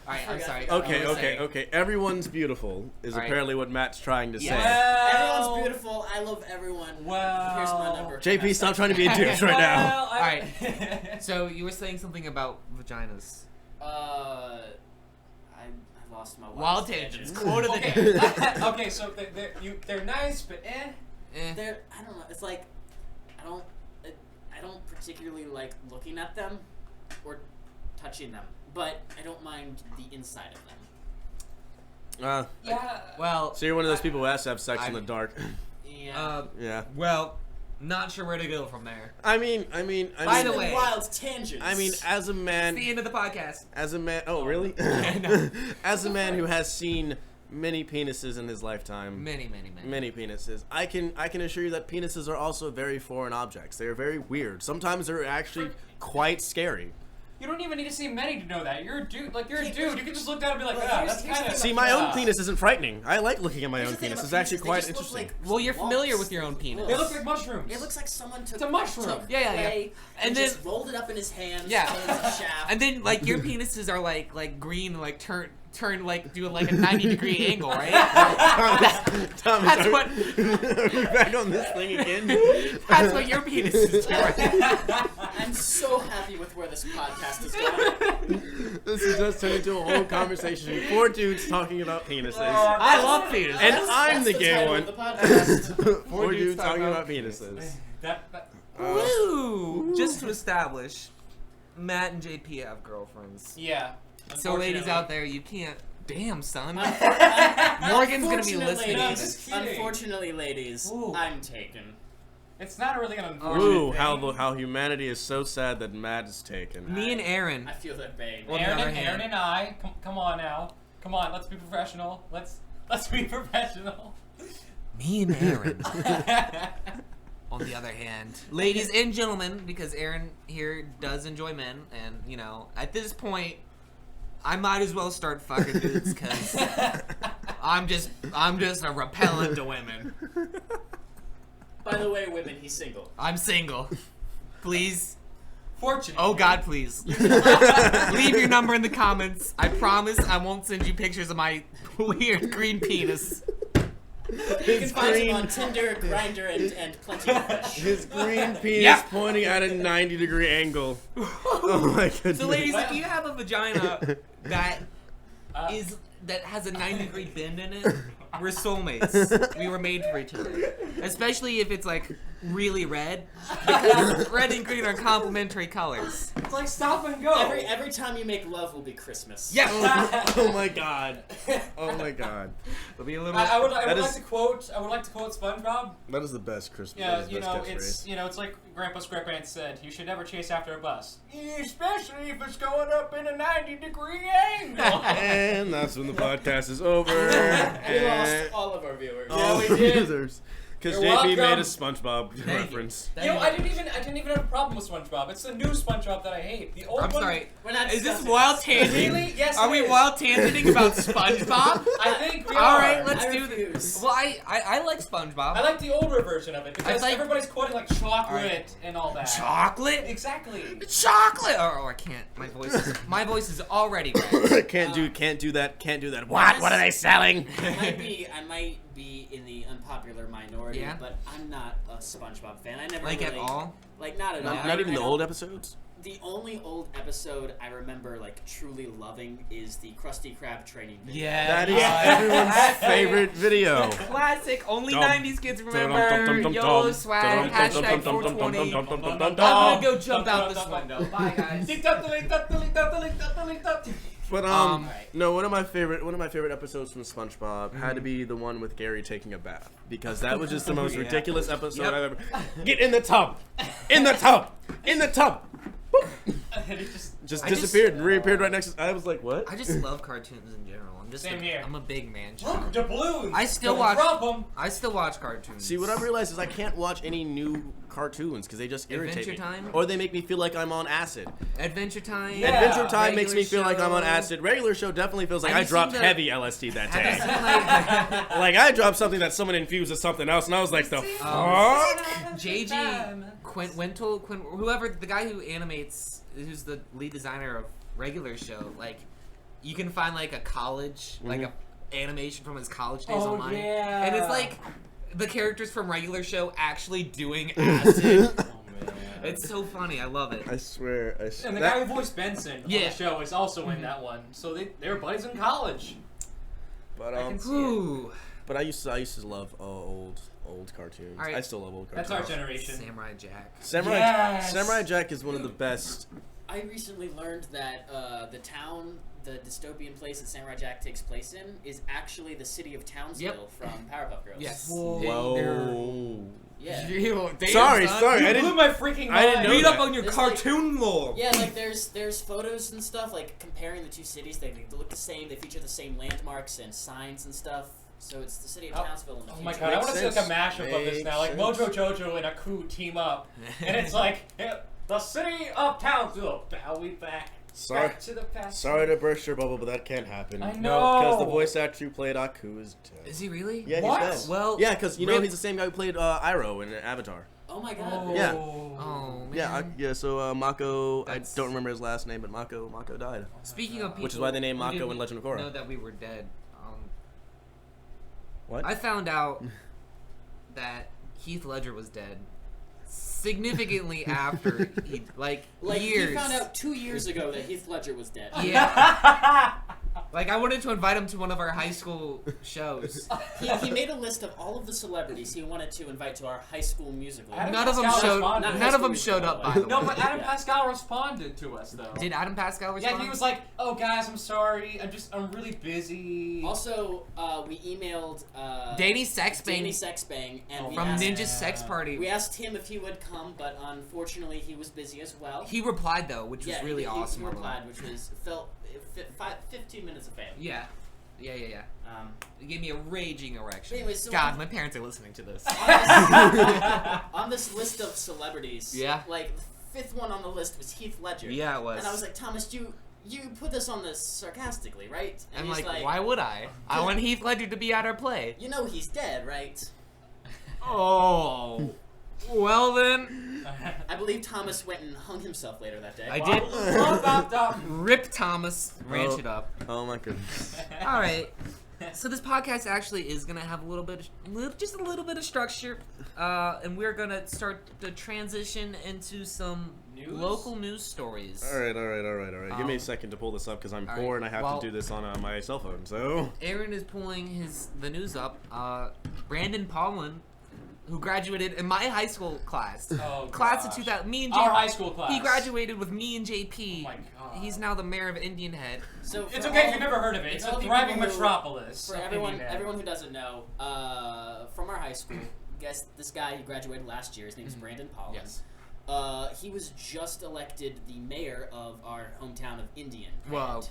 [SPEAKER 1] Alright, I'm
[SPEAKER 4] forgot.
[SPEAKER 1] sorry.
[SPEAKER 2] Okay. Everyone's beautiful is
[SPEAKER 1] Alright.
[SPEAKER 2] apparently what Matt's trying to say.
[SPEAKER 4] Everyone's beautiful. I love everyone.
[SPEAKER 3] Well,
[SPEAKER 4] Here's my number.
[SPEAKER 2] JP, stop trying to be a douche right now.
[SPEAKER 3] Well,
[SPEAKER 1] Alright. So you were saying something about vaginas.
[SPEAKER 4] I lost my
[SPEAKER 1] Wild tangents. Quote of the day.
[SPEAKER 3] okay. Okay, so they're nice, but eh.
[SPEAKER 1] Eh.
[SPEAKER 4] I don't know. It's like I don't particularly like looking at them or touching them, but I don't mind the inside of them.
[SPEAKER 3] Yeah.
[SPEAKER 1] Well,
[SPEAKER 2] So you're one of those people who has to have sex in the
[SPEAKER 1] I'm-
[SPEAKER 2] dark.
[SPEAKER 4] Yeah.
[SPEAKER 2] Yeah.
[SPEAKER 1] well, not sure where to go from there.
[SPEAKER 2] I mean,
[SPEAKER 1] By the way-
[SPEAKER 4] wild tangents.
[SPEAKER 2] I mean, as a
[SPEAKER 1] It's
[SPEAKER 2] man,
[SPEAKER 1] the end of the podcast.
[SPEAKER 2] oh really?
[SPEAKER 1] No.
[SPEAKER 2] As a man who has seen many penises in his lifetime,
[SPEAKER 1] Many.
[SPEAKER 2] many penises, I can assure you that penises are also very foreign objects. They are very weird. Sometimes they're actually quite scary.
[SPEAKER 3] You don't even need to see many to know that. You're a dude. Like, you're a
[SPEAKER 4] Yeah,
[SPEAKER 3] dude. You can just look down and be like,
[SPEAKER 4] Well,
[SPEAKER 3] ah,
[SPEAKER 4] here's-
[SPEAKER 3] that's
[SPEAKER 4] here's
[SPEAKER 3] kind
[SPEAKER 4] the
[SPEAKER 3] of...
[SPEAKER 4] thing
[SPEAKER 2] See, my own penis isn't frightening. I like looking at my
[SPEAKER 4] Here's
[SPEAKER 2] own
[SPEAKER 4] the thing
[SPEAKER 2] penis.
[SPEAKER 4] about
[SPEAKER 2] It's actually
[SPEAKER 4] penises, they
[SPEAKER 2] quite
[SPEAKER 4] just look
[SPEAKER 2] interesting.
[SPEAKER 4] like
[SPEAKER 1] Well, you're familiar
[SPEAKER 4] lumps.
[SPEAKER 1] with your own penis.
[SPEAKER 3] They look like mushrooms.
[SPEAKER 4] It looks like someone took
[SPEAKER 3] It's a mushroom.
[SPEAKER 4] took
[SPEAKER 1] Yeah.
[SPEAKER 4] clay
[SPEAKER 1] And
[SPEAKER 4] and
[SPEAKER 1] then-
[SPEAKER 4] just rolled it up in his hands.
[SPEAKER 1] Yeah.
[SPEAKER 4] till it's a shaft.
[SPEAKER 1] And then like your penises are like green, like turn like do like a 90-degree angle, right?
[SPEAKER 2] Thomas,
[SPEAKER 1] That's
[SPEAKER 2] are,
[SPEAKER 1] what
[SPEAKER 2] are we back on this thing again?
[SPEAKER 1] that's what your penises do.
[SPEAKER 4] I'm so happy with where this podcast is going.
[SPEAKER 2] This has just turned into a whole conversation. 4 dudes talking about penises.
[SPEAKER 1] I love penises.
[SPEAKER 2] And
[SPEAKER 4] That's-
[SPEAKER 2] I'm
[SPEAKER 4] that's
[SPEAKER 2] the
[SPEAKER 4] the
[SPEAKER 2] gay
[SPEAKER 4] title
[SPEAKER 2] one.
[SPEAKER 4] of the podcast.
[SPEAKER 2] 4 dudes
[SPEAKER 1] talking
[SPEAKER 2] talking
[SPEAKER 1] about
[SPEAKER 2] about penises.
[SPEAKER 3] That
[SPEAKER 1] Woo! Just to establish, Matt and JP have girlfriends.
[SPEAKER 3] yeah.
[SPEAKER 1] So ladies
[SPEAKER 3] Unfortunately.
[SPEAKER 1] out there, you can't. Damn, son. Morgan's gonna be
[SPEAKER 4] Unfortunately,
[SPEAKER 1] listening to
[SPEAKER 3] ladies.
[SPEAKER 1] this.
[SPEAKER 3] Just kidding.
[SPEAKER 4] Unfortunately, ladies,
[SPEAKER 3] Ooh.
[SPEAKER 4] I'm taken.
[SPEAKER 3] It's not really an unfortunate
[SPEAKER 2] Ooh,
[SPEAKER 3] thing.
[SPEAKER 2] how humanity is so sad that Matt is taken.
[SPEAKER 1] Me and Aaron.
[SPEAKER 4] I feel that pain.
[SPEAKER 1] Well, on the other
[SPEAKER 3] Aaron
[SPEAKER 1] hand-
[SPEAKER 3] and I, come on now. Come on, let's be professional. Let's be professional.
[SPEAKER 1] Me and Aaron. On the other hand, ladies and gentlemen, because Aaron here does enjoy men, and you know, at this point, I might as well start fucking dudes because I'm just a repellent to women.
[SPEAKER 4] By the way, women, he's single.
[SPEAKER 1] I'm single. Please.
[SPEAKER 3] Fortunately.
[SPEAKER 1] Oh God, please. Leave your number in the comments. I promise I won't send you pictures of my weird green penis.
[SPEAKER 4] You can find him on Tinder, Grindr, and Plenty of Fish.
[SPEAKER 2] His green penis pointing at a 90-degree angle. Oh my goodness.
[SPEAKER 1] So ladies, if you have a vagina that has a 90-degree bend in it, we're soulmates. We were made for each other. Especially if it's like really red, because red and green are complementary colors.
[SPEAKER 3] It's like stop and go.
[SPEAKER 4] Every time you make love will be Christmas.
[SPEAKER 1] Yeah.
[SPEAKER 2] Oh my god. Oh my god.
[SPEAKER 1] It'll be a little.
[SPEAKER 3] I would like to quote SpongeBob.
[SPEAKER 2] That is the best Christmas.
[SPEAKER 3] Yeah, it's like Grandpa Squarepants said. You should never chase after a bus, especially if it's going up in a 90-degree angle.
[SPEAKER 2] And that's when the podcast is over.
[SPEAKER 4] We lost all of our viewers.
[SPEAKER 2] Yeah, we did. Because
[SPEAKER 3] You're
[SPEAKER 2] JP made a
[SPEAKER 3] welcome.
[SPEAKER 2] SpongeBob reference.
[SPEAKER 3] I didn't even have a problem with SpongeBob. It's the new SpongeBob that I hate. The old
[SPEAKER 1] I'm
[SPEAKER 3] one.
[SPEAKER 1] sorry.
[SPEAKER 4] We're not
[SPEAKER 1] Is this
[SPEAKER 4] discussing
[SPEAKER 1] wild
[SPEAKER 4] this.
[SPEAKER 1] tangent?
[SPEAKER 3] Really? Yes.
[SPEAKER 1] Are
[SPEAKER 3] it
[SPEAKER 1] we
[SPEAKER 3] is.
[SPEAKER 1] wild tangenting about SpongeBob?
[SPEAKER 3] I think we
[SPEAKER 1] All
[SPEAKER 3] are.
[SPEAKER 1] right, let's
[SPEAKER 4] I
[SPEAKER 1] do
[SPEAKER 4] refuse.
[SPEAKER 1] this. Well, I like SpongeBob.
[SPEAKER 3] I like the older version of it because
[SPEAKER 1] like-
[SPEAKER 3] everybody's quoting like chocolate
[SPEAKER 1] Alright.
[SPEAKER 3] and all that.
[SPEAKER 1] Chocolate.
[SPEAKER 3] Exactly.
[SPEAKER 1] Chocolate. Oh, I can't. My voice is already red.
[SPEAKER 2] Can't do that. What are they selling?
[SPEAKER 4] I might be in the unpopular minority,
[SPEAKER 1] Yeah?
[SPEAKER 4] but I'm not a SpongeBob fan. I never
[SPEAKER 1] Like
[SPEAKER 4] really,
[SPEAKER 1] at all.
[SPEAKER 4] Like not at all.
[SPEAKER 2] Not even
[SPEAKER 4] I
[SPEAKER 2] the
[SPEAKER 4] don't-
[SPEAKER 2] old episodes?
[SPEAKER 4] The only old episode I remember like truly loving is the Krusty Krab training video.
[SPEAKER 1] Yeah.
[SPEAKER 2] That is everyone's favorite video.
[SPEAKER 1] Classic. Only
[SPEAKER 2] Dum.
[SPEAKER 1] 90s kids remember.
[SPEAKER 2] Dum.
[SPEAKER 1] YOLO swag. Hashtag 420. I'm gonna go jump out this window. Bye, guys.
[SPEAKER 2] But
[SPEAKER 4] Alright.
[SPEAKER 2] no, one of my favorite episodes from SpongeBob had to be the one with Gary taking a bath, because that was just the most
[SPEAKER 1] Yeah.
[SPEAKER 2] ridiculous episode
[SPEAKER 1] Yep.
[SPEAKER 2] I've ever. Get in the tub, in the tub, in the tub.
[SPEAKER 3] And it just
[SPEAKER 1] I
[SPEAKER 2] Disappeared and reappeared right next to. I was like, what?
[SPEAKER 1] I just love cartoons in general.
[SPEAKER 3] Same here.
[SPEAKER 1] I'm a big man.
[SPEAKER 3] look, the balloons.
[SPEAKER 1] I still
[SPEAKER 3] Don't
[SPEAKER 1] watch.
[SPEAKER 3] drop 'em.
[SPEAKER 1] I still watch cartoons.
[SPEAKER 2] See, what I've realized is I can't watch any new cartoons because they just irritate
[SPEAKER 1] Adventure
[SPEAKER 2] me,
[SPEAKER 1] Time?
[SPEAKER 2] or they make me feel like I'm on acid.
[SPEAKER 1] Adventure Time.
[SPEAKER 3] Yeah.
[SPEAKER 2] Adventure Time makes me
[SPEAKER 1] Regular
[SPEAKER 2] feel like I'm on
[SPEAKER 1] Show.
[SPEAKER 2] acid. Regular Show definitely feels like
[SPEAKER 1] Have
[SPEAKER 2] I
[SPEAKER 1] you
[SPEAKER 2] dropped
[SPEAKER 1] seen the-
[SPEAKER 2] heavy LSD that
[SPEAKER 1] Have you
[SPEAKER 2] day.
[SPEAKER 1] seen, like,
[SPEAKER 2] Like I dropped something that someone infused with something else, and I was like, the fuck?
[SPEAKER 1] JG Quintel, whoever the guy who animates, who's the lead designer of Regular Show, like you can find like a college, like a animation from his college days
[SPEAKER 3] Oh,
[SPEAKER 1] online,
[SPEAKER 3] yeah.
[SPEAKER 1] and it's like the characters from Regular Show actually doing acid. It's so funny. I love it.
[SPEAKER 2] I swear.
[SPEAKER 3] And the guy who voiced Benson on
[SPEAKER 1] Yeah.
[SPEAKER 3] the show is also in that one. So they were buddies in college.
[SPEAKER 2] But
[SPEAKER 3] I can see
[SPEAKER 1] Ooh,
[SPEAKER 2] but I used to love old cartoons.
[SPEAKER 1] All right.
[SPEAKER 2] I still love old cartoons.
[SPEAKER 3] That's our generation.
[SPEAKER 1] Samurai Jack.
[SPEAKER 2] Samurai Jack is one of the best.
[SPEAKER 4] I recently learned that the town, the dystopian place that Samurai Jack takes place in, is actually the city of Townsville from Powerpuff Girls.
[SPEAKER 1] Yes.
[SPEAKER 2] Whoa.
[SPEAKER 4] Yeah.
[SPEAKER 1] Damn,
[SPEAKER 2] Sorry,
[SPEAKER 1] son.
[SPEAKER 2] sorry.
[SPEAKER 3] You
[SPEAKER 2] I
[SPEAKER 3] blew
[SPEAKER 2] didn't.
[SPEAKER 3] my freaking mind.
[SPEAKER 2] I didn't know
[SPEAKER 1] Read
[SPEAKER 2] that.
[SPEAKER 1] up on your
[SPEAKER 4] It's
[SPEAKER 1] cartoon lore.
[SPEAKER 4] Yeah, like there's photos and stuff like comparing the two cities. They look the same. They feature the same landmarks and signs and stuff. So it's the city of Townsville in the
[SPEAKER 3] Oh
[SPEAKER 4] future.
[SPEAKER 3] my god, I want to see like a
[SPEAKER 2] sense.
[SPEAKER 3] mashup of this now. Like
[SPEAKER 2] Makes
[SPEAKER 3] Mojo Jojo and Aku team up. And it's like, the city of Townsville, bow we back.
[SPEAKER 2] Sorry.
[SPEAKER 3] Back to the past.
[SPEAKER 2] Sorry to burst your bubble, but that can't happen.
[SPEAKER 3] I
[SPEAKER 2] No,
[SPEAKER 3] know.
[SPEAKER 2] because the voice actor who played Aku is dead.
[SPEAKER 1] Is he really?
[SPEAKER 2] Yeah,
[SPEAKER 3] What?
[SPEAKER 2] he's dead.
[SPEAKER 1] Well,
[SPEAKER 2] Yeah, because you know
[SPEAKER 1] Rip-
[SPEAKER 2] he's the same guy who played Iroh in Avatar.
[SPEAKER 4] Oh my god.
[SPEAKER 3] Oh.
[SPEAKER 2] Yeah.
[SPEAKER 1] Oh man.
[SPEAKER 2] Yeah, so Mako,
[SPEAKER 1] That's-
[SPEAKER 2] I don't remember his last name, but Mako died.
[SPEAKER 1] Speaking of people,
[SPEAKER 2] Which is why they named
[SPEAKER 1] who
[SPEAKER 2] Mako
[SPEAKER 1] didn't
[SPEAKER 2] in Legend of Korra.
[SPEAKER 1] know that we were dead.
[SPEAKER 2] What?
[SPEAKER 1] I found out that Heath Ledger was dead significantly after he
[SPEAKER 4] Like
[SPEAKER 1] years.
[SPEAKER 4] he found out 2 years ago that Heath Ledger was dead.
[SPEAKER 1] Yeah. Like I wanted to invite him to one of our high school shows.
[SPEAKER 4] He made a list of all of the celebrities he wanted to invite to our high school musical.
[SPEAKER 3] Adam
[SPEAKER 1] None of them
[SPEAKER 3] Pascal
[SPEAKER 1] showed.
[SPEAKER 3] responded.
[SPEAKER 4] Not
[SPEAKER 1] None
[SPEAKER 4] high
[SPEAKER 1] of them
[SPEAKER 4] school
[SPEAKER 1] showed
[SPEAKER 4] musical,
[SPEAKER 1] up.
[SPEAKER 4] by
[SPEAKER 1] By
[SPEAKER 4] the
[SPEAKER 1] the
[SPEAKER 3] No,
[SPEAKER 1] way.
[SPEAKER 3] but Adam Pascal responded to us though.
[SPEAKER 1] Did Adam Pascal respond?
[SPEAKER 3] Yeah, he was like, "Oh guys, I'm sorry. I'm really busy."
[SPEAKER 4] Also, we emailed
[SPEAKER 1] Danny Sexbang
[SPEAKER 4] Danny Sexbang, and we
[SPEAKER 1] from
[SPEAKER 4] asked,
[SPEAKER 1] Ninja Sex Party.
[SPEAKER 4] we asked him if he would come, but unfortunately he was busy as well.
[SPEAKER 1] He replied though, which was really awesome.
[SPEAKER 4] He
[SPEAKER 1] of him.
[SPEAKER 4] replied, which was 15 minutes of fame.
[SPEAKER 1] Yeah. Yeah. It gave me a raging erection.
[SPEAKER 4] Anyways, so
[SPEAKER 1] God, my parents are listening to this.
[SPEAKER 4] on this list of celebrities, like the 5th one on the list was Heath Ledger.
[SPEAKER 1] Yeah, it was.
[SPEAKER 4] And I was like, Thomas, you put this on this sarcastically, right? And
[SPEAKER 1] I'm
[SPEAKER 4] he's
[SPEAKER 1] like, why would I? I want Heath Ledger to be at our play.
[SPEAKER 4] You know he's dead, right?
[SPEAKER 1] Oh. Well then.
[SPEAKER 4] I believe Thomas went and hung himself later that day.
[SPEAKER 1] I did.
[SPEAKER 3] Did.
[SPEAKER 1] Rip Thomas. Ranch it up.
[SPEAKER 2] Oh my goodness.
[SPEAKER 1] All right. So this podcast actually is gonna have just a little bit of structure, and we're gonna start the transition into some local news stories.
[SPEAKER 2] All right. Give me a second to pull this up because I'm poor and I have to do this on my cell phone. So
[SPEAKER 1] Aaron is pulling the news up. Brandon Paulin, who graduated in my high school class, class of 2000. Me and JP,
[SPEAKER 3] our high school class.
[SPEAKER 1] He graduated with me and JP.
[SPEAKER 3] Oh my God.
[SPEAKER 1] He's now the mayor of Indian Head.
[SPEAKER 4] So
[SPEAKER 3] it's okay if you've never heard of it. It's a thriving metropolis.
[SPEAKER 4] For everyone who doesn't know, from our high school, guess this guy who graduated last year. His name is Brandon Paulin.
[SPEAKER 1] Yes.
[SPEAKER 4] He was just elected the mayor of our hometown of Indian Head.
[SPEAKER 1] Well,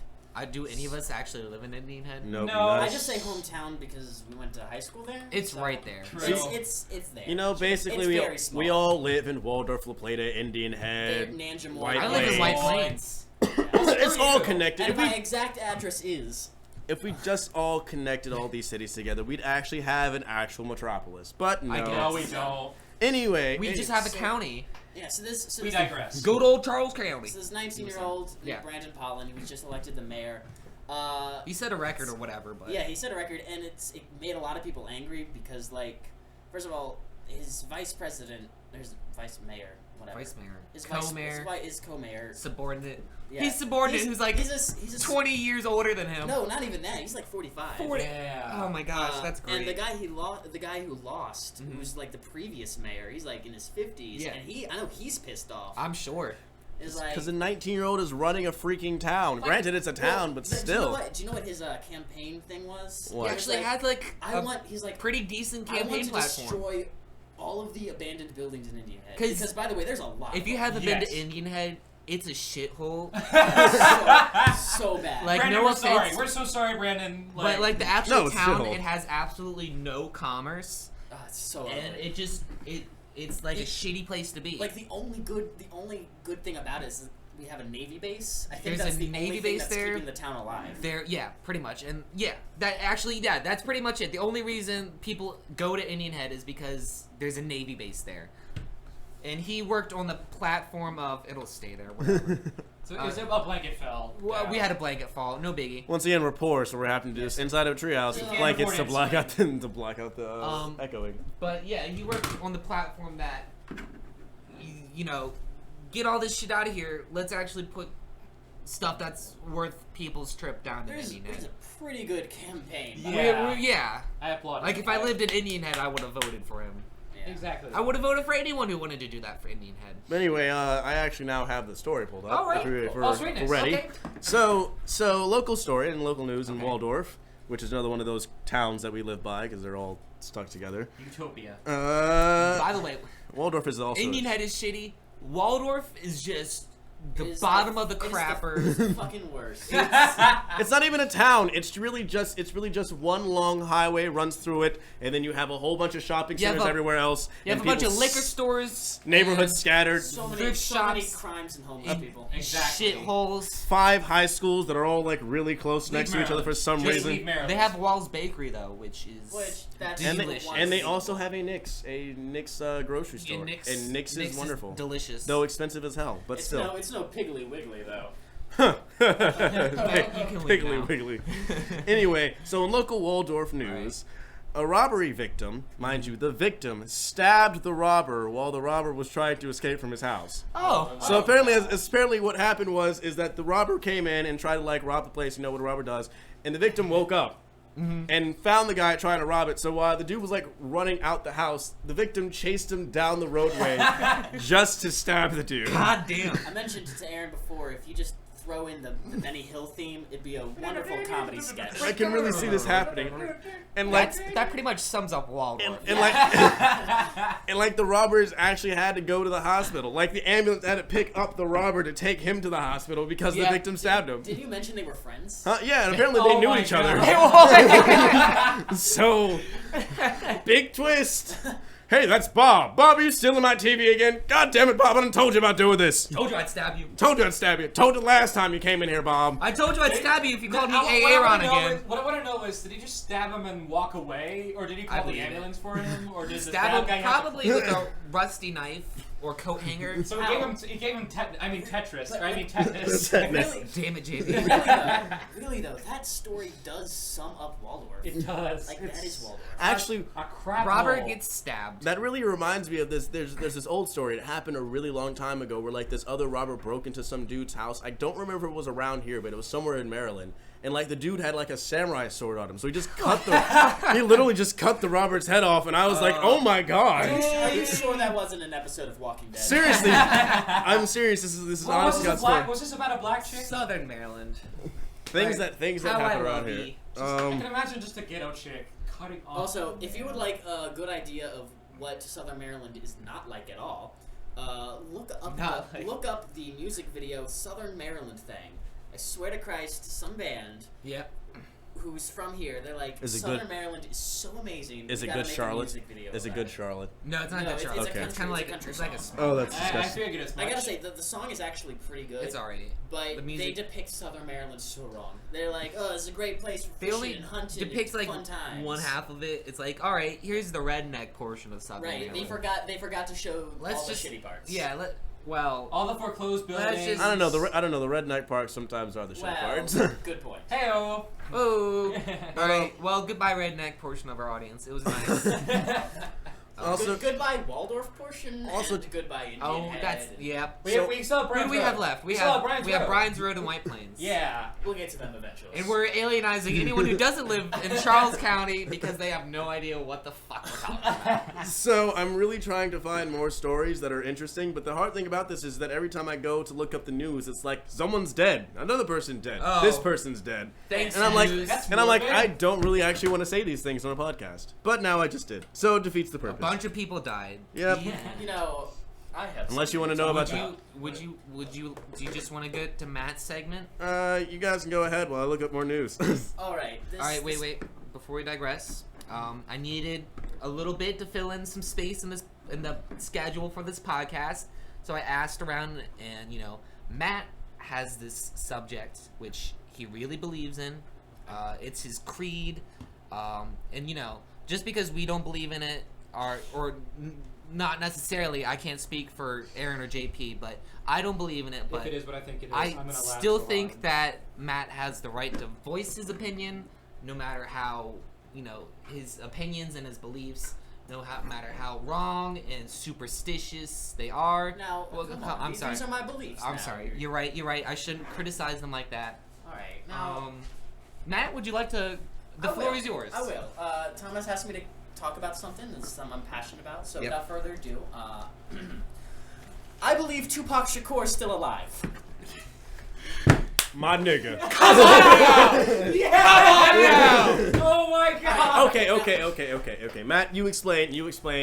[SPEAKER 1] do any of us actually live in Indian Head?
[SPEAKER 2] no.
[SPEAKER 4] I just say hometown because we went to high school there.
[SPEAKER 1] It's right there.
[SPEAKER 4] It's there.
[SPEAKER 2] You know, basically, we all live in Waldorf, La Plata, Indian Head,
[SPEAKER 4] Nanjamore.
[SPEAKER 1] I live in White Plains.
[SPEAKER 2] It's all connected.
[SPEAKER 4] And my exact address is.
[SPEAKER 2] If we just all connected all these cities together, we'd actually have an actual metropolis. But no.
[SPEAKER 3] No, we don't.
[SPEAKER 2] Anyway,
[SPEAKER 1] We just have a county.
[SPEAKER 4] Yeah, so
[SPEAKER 3] We digress.
[SPEAKER 1] Good old Charles County.
[SPEAKER 4] So this 19-year-old Brandon Paulin, he was just elected the mayor.
[SPEAKER 1] He set a record or whatever, but
[SPEAKER 4] yeah, he set a record, and it made a lot of people angry because, like, first of all, his vice president, there's vice mayor, whatever.
[SPEAKER 1] Vice mayor,
[SPEAKER 4] His
[SPEAKER 1] co-mayor,
[SPEAKER 4] his co-mayor,
[SPEAKER 1] subordinate.
[SPEAKER 4] Yeah.
[SPEAKER 1] He's subordinate. Who's like
[SPEAKER 4] he's
[SPEAKER 1] 20 years older than him.
[SPEAKER 4] No, not even that. He's like 45.
[SPEAKER 1] 40.
[SPEAKER 3] Yeah.
[SPEAKER 1] Oh my gosh, that's great.
[SPEAKER 4] And the guy who lost, who's like the previous mayor, he's like in his 50s,
[SPEAKER 1] Yeah.
[SPEAKER 4] and I know he's pissed off.
[SPEAKER 1] I'm sure.
[SPEAKER 4] Is like
[SPEAKER 2] because a 19-year-old is running a freaking town. Granted, it's a town, but still.
[SPEAKER 4] Do you know what his campaign thing was?
[SPEAKER 2] What?
[SPEAKER 1] He actually had like
[SPEAKER 4] he's like
[SPEAKER 1] pretty decent
[SPEAKER 4] I
[SPEAKER 1] campaign
[SPEAKER 4] want to
[SPEAKER 1] platform.
[SPEAKER 4] Destroy all of the abandoned buildings in Indian Head. Because by the way, there's a lot.
[SPEAKER 1] If you haven't been to Indian Head, it's a shithole.
[SPEAKER 4] so bad.
[SPEAKER 1] Like
[SPEAKER 3] Brandon,
[SPEAKER 1] no
[SPEAKER 3] we're
[SPEAKER 1] offense,
[SPEAKER 3] sorry. We're so sorry, Brandon.
[SPEAKER 1] but like the actual town,
[SPEAKER 2] shithole.
[SPEAKER 1] it has absolutely no commerce,
[SPEAKER 4] It's so
[SPEAKER 1] and
[SPEAKER 4] ugly.
[SPEAKER 1] it's like a shitty place to be.
[SPEAKER 4] Like the only good thing about it is we have a Navy base. I think
[SPEAKER 1] There's
[SPEAKER 4] that's
[SPEAKER 1] a
[SPEAKER 4] the
[SPEAKER 1] Navy
[SPEAKER 4] only
[SPEAKER 1] base
[SPEAKER 4] thing that's
[SPEAKER 1] there.
[SPEAKER 4] keeping the town alive.
[SPEAKER 1] There, yeah, pretty much, and that's pretty much it. The only reason people go to Indian Head is because there's a Navy base there, and he worked on the platform of it'll stay there. Whatever.
[SPEAKER 3] So is it a blanket fell?
[SPEAKER 1] Well,
[SPEAKER 3] down?
[SPEAKER 1] we had a blanket fall, no biggie.
[SPEAKER 2] Once again, we're poor, so we're having to do this inside of a treehouse with
[SPEAKER 3] can't
[SPEAKER 2] blankets to
[SPEAKER 3] afford
[SPEAKER 2] block out the echoing.
[SPEAKER 1] But yeah, he worked on the platform that, you know, get all this shit out of here. Let's actually put stuff that's worth people's trip down to Indian
[SPEAKER 4] There's
[SPEAKER 1] Head.
[SPEAKER 4] a pretty good campaign.
[SPEAKER 1] Yeah.
[SPEAKER 3] I applaud.
[SPEAKER 1] Like if I lived in Indian Head, I would have voted for him.
[SPEAKER 4] Yeah.
[SPEAKER 3] Exactly.
[SPEAKER 1] I would have voted for anyone who wanted to do that for Indian Head.
[SPEAKER 2] But anyway, I actually now have the story pulled up.
[SPEAKER 1] All right.
[SPEAKER 2] If we're
[SPEAKER 3] Sweetness.
[SPEAKER 2] ready.
[SPEAKER 1] Okay.
[SPEAKER 2] So local story and local news in Waldorf, which is another one of those towns that we live by because they're all stuck together.
[SPEAKER 3] Utopia.
[SPEAKER 1] By the way,
[SPEAKER 2] Waldorf is also
[SPEAKER 1] Indian Head is shitty. Waldorf is just the
[SPEAKER 4] It is
[SPEAKER 1] bottom
[SPEAKER 4] like-
[SPEAKER 1] of the
[SPEAKER 4] it is
[SPEAKER 1] crapper.
[SPEAKER 4] It's the fucking worst.
[SPEAKER 2] It's not even a town. It's really just one long highway runs through it, and then you have a whole bunch of shopping
[SPEAKER 1] You have
[SPEAKER 2] centers
[SPEAKER 1] a-
[SPEAKER 2] everywhere else.
[SPEAKER 1] You have
[SPEAKER 2] and
[SPEAKER 1] a bunch of
[SPEAKER 2] people's
[SPEAKER 1] liquor stores,
[SPEAKER 2] neighborhoods
[SPEAKER 1] and
[SPEAKER 2] scattered.
[SPEAKER 4] so many
[SPEAKER 1] thrift shops,
[SPEAKER 4] crimes and homeless
[SPEAKER 1] and
[SPEAKER 4] people.
[SPEAKER 3] Exactly.
[SPEAKER 1] shitholes.
[SPEAKER 2] 5 high schools that are all like really close next to each other for some
[SPEAKER 3] Just
[SPEAKER 2] reason.
[SPEAKER 3] leave Maryland.
[SPEAKER 1] They have Wall's Bakery though, which is
[SPEAKER 4] That's
[SPEAKER 2] And
[SPEAKER 1] delicious.
[SPEAKER 2] they also have a Nick's grocery store.
[SPEAKER 1] Nick's-
[SPEAKER 2] and Nick's is wonderful.
[SPEAKER 1] delicious.
[SPEAKER 2] Though expensive as hell, but still.
[SPEAKER 4] It's no Piggly Wiggly though.
[SPEAKER 2] Piggly Wiggly. Anyway, so in local Waldorf news, a robbery victim, mind you, the victim stabbed the robber while the robber was trying to escape from his house. So apparently what happened is that the robber came in and tried to like rob the place, you know what a robber does, and the victim woke up. And found the guy trying to rob it. So while the dude was like running out the house, the victim chased him down the roadway just to stab the dude.
[SPEAKER 1] God damn.
[SPEAKER 4] I mentioned to Aaron before, if you just throw in the Benny Hill theme, it'd be a wonderful comedy sketch.
[SPEAKER 2] I can really see this happening. And like
[SPEAKER 1] that pretty much sums up Waldorf.
[SPEAKER 2] and like the robbers actually had to go to the hospital. Like the ambulance had to pick up the robber to take him to the hospital because the victim stabbed him.
[SPEAKER 4] Did you mention they were friends?
[SPEAKER 2] Yeah, and apparently they knew each other. So, big twist. Hey, that's Bob. Bob, are you stealing my TV again? God damn it, Bob, I done told you about doing this.
[SPEAKER 1] Told you I'd stab you.
[SPEAKER 2] Told you I'd stab you. Told you last time you came in here, Bob.
[SPEAKER 1] I told you I'd stab you if you called me Aaron again.
[SPEAKER 3] What I want to know is, did he just stab him and walk away? Or did he call the ambulance for him? Or did
[SPEAKER 1] stab him probably with a rusty knife or coat hanger.
[SPEAKER 3] So he gave him Tetris. Or I mean tetanus.
[SPEAKER 4] Really?
[SPEAKER 1] Damn it, JB.
[SPEAKER 4] Really though, that story does sum up Waldorf.
[SPEAKER 3] It does.
[SPEAKER 4] Like, that is Waldorf.
[SPEAKER 2] Actually,
[SPEAKER 3] a crap
[SPEAKER 1] Robert
[SPEAKER 3] hole.
[SPEAKER 1] gets stabbed.
[SPEAKER 2] that really reminds me of this. There's this old story. It happened a really long time ago where like this other robber broke into some dude's house. I don't remember if it was around here, but it was somewhere in Maryland. And like the dude had like a samurai sword on him, so he just cut he literally just cut the robber's head off, and I was like, oh my god.
[SPEAKER 4] Are you sure that wasn't an episode of Walking Dead?
[SPEAKER 2] Seriously, I'm serious. This is honestly God's story.
[SPEAKER 3] Was this about a black chick?
[SPEAKER 1] Southern Maryland.
[SPEAKER 2] Things that happen around here.
[SPEAKER 3] I can imagine just a ghetto chick cutting off.
[SPEAKER 4] Also, if you would like a good idea of what Southern Maryland is not like at all, look up the music video Southern Maryland Thing. I swear to Christ, some band who's from here, they're like, Southern Maryland is so amazing.
[SPEAKER 2] Is it good, Charlotte? Is it good, Charlotte?
[SPEAKER 1] No, it's not good, Charlotte. It's kind of like a
[SPEAKER 2] Oh, that's disgusting.
[SPEAKER 3] I figured as much.
[SPEAKER 4] I gotta say, the song is actually pretty good.
[SPEAKER 1] It's alright.
[SPEAKER 4] But they depict Southern Maryland so wrong. They're like, oh, it's a great place for fishing and hunting
[SPEAKER 1] depicts
[SPEAKER 4] and
[SPEAKER 1] like
[SPEAKER 4] fun times.
[SPEAKER 1] one half of it. It's like, alright, here's the redneck portion of Southern Maryland.
[SPEAKER 4] They forgot to show all the shitty parts.
[SPEAKER 1] Yeah,
[SPEAKER 3] all the foreclosed buildings.
[SPEAKER 2] I don't know. The redneck parks sometimes are the shit parts.
[SPEAKER 4] Good point.
[SPEAKER 3] Hey-o.
[SPEAKER 1] Oh. Alright, well, goodbye redneck portion of our audience. It was nice.
[SPEAKER 2] Also,
[SPEAKER 4] goodbye Waldorf portion.
[SPEAKER 2] Also,
[SPEAKER 4] and goodbye Indian Head.
[SPEAKER 1] That's
[SPEAKER 3] We still have Brian's
[SPEAKER 1] Who do we have left? We have Brian's Road and White Plains.
[SPEAKER 3] Yeah,
[SPEAKER 4] we'll get to them eventually.
[SPEAKER 1] And we're alienizing anyone who doesn't live in Charles County because they have no idea what the fuck we're talking about.
[SPEAKER 2] So I'm really trying to find more stories that are interesting, but the hard thing about this is that every time I go to look up the news, it's like someone's dead, another person dead, this person's dead.
[SPEAKER 1] Thanks,
[SPEAKER 2] and I'm like,
[SPEAKER 1] news.
[SPEAKER 2] I don't really actually want to say these things on a podcast, but now I just did. So it defeats the purpose.
[SPEAKER 1] A bunch of people died.
[SPEAKER 2] Yep.
[SPEAKER 4] Yeah, you know, I have.
[SPEAKER 2] Unless you want to know about
[SPEAKER 1] do you just want to get to Matt's segment?
[SPEAKER 2] You guys can go ahead while I look up more news.
[SPEAKER 4] All right.
[SPEAKER 1] Wait. Before we digress, I needed a little bit to fill in some space in the schedule for this podcast, so I asked around, and Matt has this subject which he really believes in. It's his creed, and just because we don't believe in it, or not necessarily, I can't speak for Aaron or JP, but I don't believe in it. But
[SPEAKER 3] if it is what I think it is,
[SPEAKER 1] I still think that Matt has the right to voice his opinion, no matter how his opinions and his beliefs, no matter how wrong and superstitious they are.
[SPEAKER 4] Now,
[SPEAKER 1] I'm sorry.
[SPEAKER 4] These are my beliefs.
[SPEAKER 1] I'm sorry. You're right. I shouldn't criticize them like that.
[SPEAKER 4] All right. Now,
[SPEAKER 1] Matt, would you like to? The floor is yours.
[SPEAKER 4] I will. Thomas asked me to talk about something that's something I'm passionate about. So without further ado, I believe Tupac Shakur is still alive.
[SPEAKER 2] My nigga.
[SPEAKER 3] Come on now! Oh my god!
[SPEAKER 2] Okay. Matt, you explain,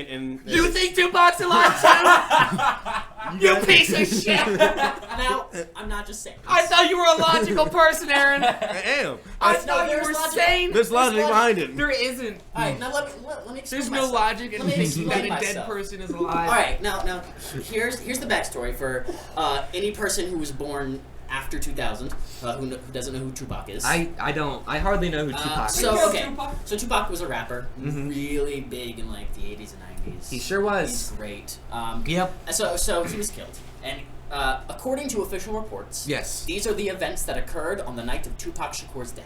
[SPEAKER 2] and...
[SPEAKER 1] You think Tupac's alive too? You piece of shit!
[SPEAKER 4] Now, I'm not just saying.
[SPEAKER 1] I thought you were a logical person, Aaron.
[SPEAKER 2] I am.
[SPEAKER 1] I thought you were sane.
[SPEAKER 2] There's logic behind it.
[SPEAKER 1] There isn't.
[SPEAKER 4] Alright, now let me explain
[SPEAKER 1] There's
[SPEAKER 4] myself.
[SPEAKER 1] no logic in thinking that a dead
[SPEAKER 4] myself.
[SPEAKER 1] person is alive.
[SPEAKER 4] Alright, now here's the backstory for any person who was born after 2000, who doesn't know who Tupac is.
[SPEAKER 1] I don't. I hardly know who Tupac is.
[SPEAKER 4] So Tupac was a rapper, really big in like the 80s and 90s.
[SPEAKER 1] He sure was.
[SPEAKER 4] He's great.
[SPEAKER 1] Yep.
[SPEAKER 4] So he was killed, and according to official reports, these are the events that occurred on the night of Tupac Shakur's death.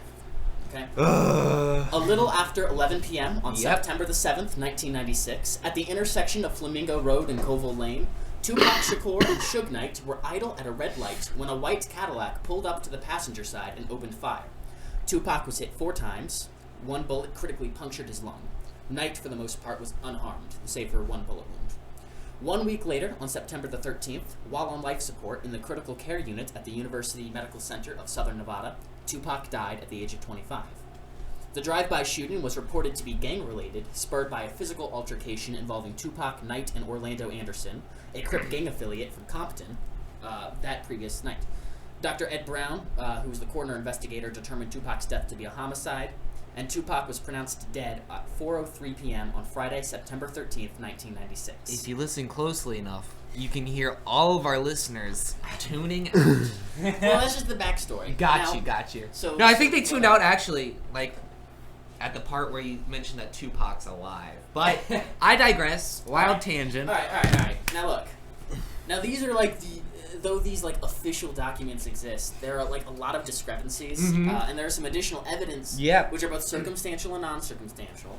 [SPEAKER 4] Okay. A little after 11 p.m. on September the 7th, 1996, at the intersection of Flamingo Road and Colville Lane, Tupac Shakur and Suge Knight were idle at a red light when a white Cadillac pulled up to the passenger side and opened fire. Tupac was hit 4 times. 1 bullet critically punctured his lung. Knight, for the most part, was unharmed, save for 1 bullet wound. 1 week later, on September the 13th, while on life support in the critical care unit at the University Medical Center of Southern Nevada, Tupac died at the age of 25. The drive-by shooting was reported to be gang-related, spurred by a physical altercation involving Tupac, Knight, and Orlando Anderson, a Crip gang affiliate from Compton, that previous night. Dr. Ed Brown, who was the coroner investigator, determined Tupac's death to be a homicide, and Tupac was pronounced dead at 4:03 p.m. on Friday, September 13th, 1996.
[SPEAKER 1] If you listen closely enough, you can hear all of our listeners tuning out.
[SPEAKER 4] Well, that's just the backstory.
[SPEAKER 1] Got you. So, no, I think they tuned out actually, like, at the part where you mentioned that Tupac's alive. But I digress. Wild tangent.
[SPEAKER 4] All right. Now look. Now these are like though these like official documents exist, there are like a lot of discrepancies, and there is some additional evidence, which are both circumstantial and non-circumstantial,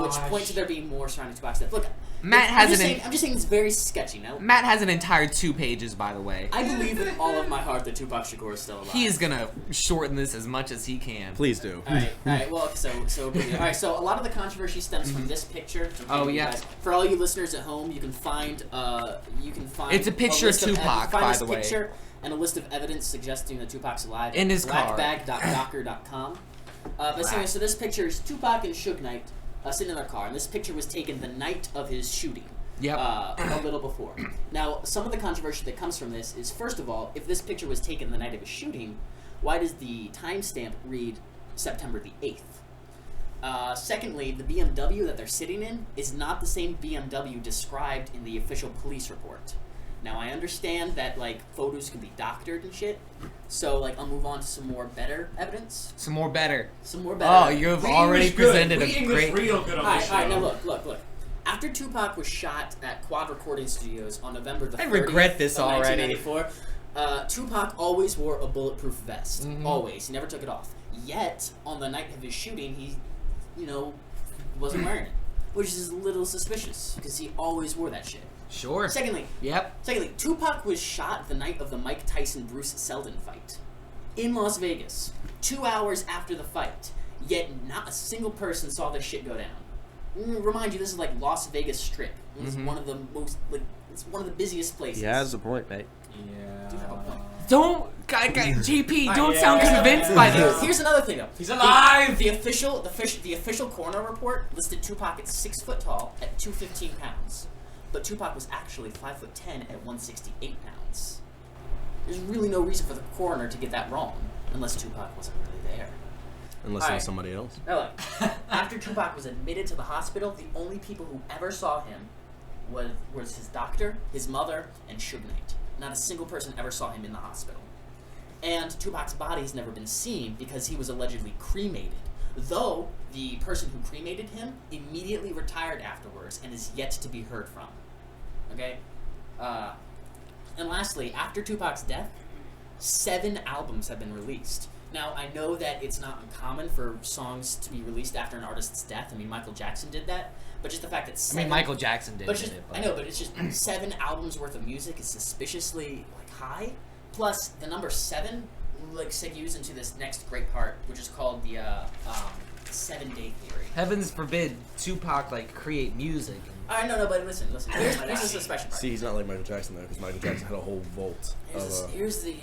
[SPEAKER 4] which point to there being more surrounding Tupac's death. Look, I'm just saying it's very sketchy. Now, Matt
[SPEAKER 1] has an entire 2 pages, by the way.
[SPEAKER 4] I believe with all of my heart that Tupac Shakur is still alive.
[SPEAKER 1] He is gonna shorten this as much as he can.
[SPEAKER 2] Please do.
[SPEAKER 4] All right. Well, so a lot of the controversy stems from this picture. Guys, for all you listeners at home, you can find.
[SPEAKER 1] It's a picture of Tupac, by the way.
[SPEAKER 4] Picture and a list of evidence suggesting that Tupac's alive.
[SPEAKER 1] In his car.
[SPEAKER 4] Blackbag.docker.com. Anyway, so this picture is Tupac and Suge Knight sitting in their car, and this picture was taken the night of his shooting. A little before. Now, some of the controversy that comes from this is, first of all, if this picture was taken the night of his shooting, why does the timestamp read September the 8th? Secondly, the BMW that they're sitting in is not the same BMW described in the official police report. Now, I understand that, like, photos can be doctored and shit, so, like, I'll move on to some more better evidence.
[SPEAKER 1] Some more better.
[SPEAKER 4] Oh,
[SPEAKER 1] you've already presented a great...
[SPEAKER 3] real good on this show.
[SPEAKER 4] All right, now look. After Tupac was shot at Quad Recording Studios on November the 30th,
[SPEAKER 1] I regret this already.
[SPEAKER 4] 1994, Tupac always wore a bulletproof vest. Always. He never took it off. Yet, on the night of his shooting, he, wasn't wearing it. Which is a little suspicious, because he always wore that shit.
[SPEAKER 1] Sure.
[SPEAKER 4] Secondly, Tupac was shot the night of the Mike Tyson-Bruce Seldon fight in Las Vegas, 2 hours after the fight, yet not a single person saw this shit go down. Remind you, this is like Las Vegas Strip. It's one of the most, it's one of the busiest places.
[SPEAKER 2] Yeah, that's a point, mate.
[SPEAKER 1] Don't, JP, don't sound convinced by this.
[SPEAKER 4] Here's another thing, though.
[SPEAKER 3] He's alive!
[SPEAKER 4] The official coroner report listed Tupac at 6 foot tall at 215 pounds. But Tupac was actually 5'10" at 168 pounds. There's really no reason for the coroner to get that wrong, unless Tupac wasn't really there.
[SPEAKER 2] Unless it was somebody else.
[SPEAKER 4] Now look, after Tupac was admitted to the hospital, the only people who ever saw him was his doctor, his mother, and Suge Knight. Not a single person ever saw him in the hospital. And Tupac's body has never been seen because he was allegedly cremated. Though the person who cremated him immediately retired afterwards and is yet to be heard from. Okay? And lastly, after Tupac's death, 7 albums have been released. Now, I know that it's not uncommon for songs to be released after an artist's death. I mean, Michael Jackson did that. But just the fact that
[SPEAKER 1] Michael Jackson did
[SPEAKER 4] it. I know, but it's just 7 albums worth of music is suspiciously, high. Plus, the number 7, segues into this next great part, which is called the 7-day theory.
[SPEAKER 1] Heavens forbid Tupac, create music.
[SPEAKER 4] No, but listen. Here's the suspicion part.
[SPEAKER 2] See, he's not like Michael Jackson, though, because Michael Jackson had a whole vault
[SPEAKER 4] Here's the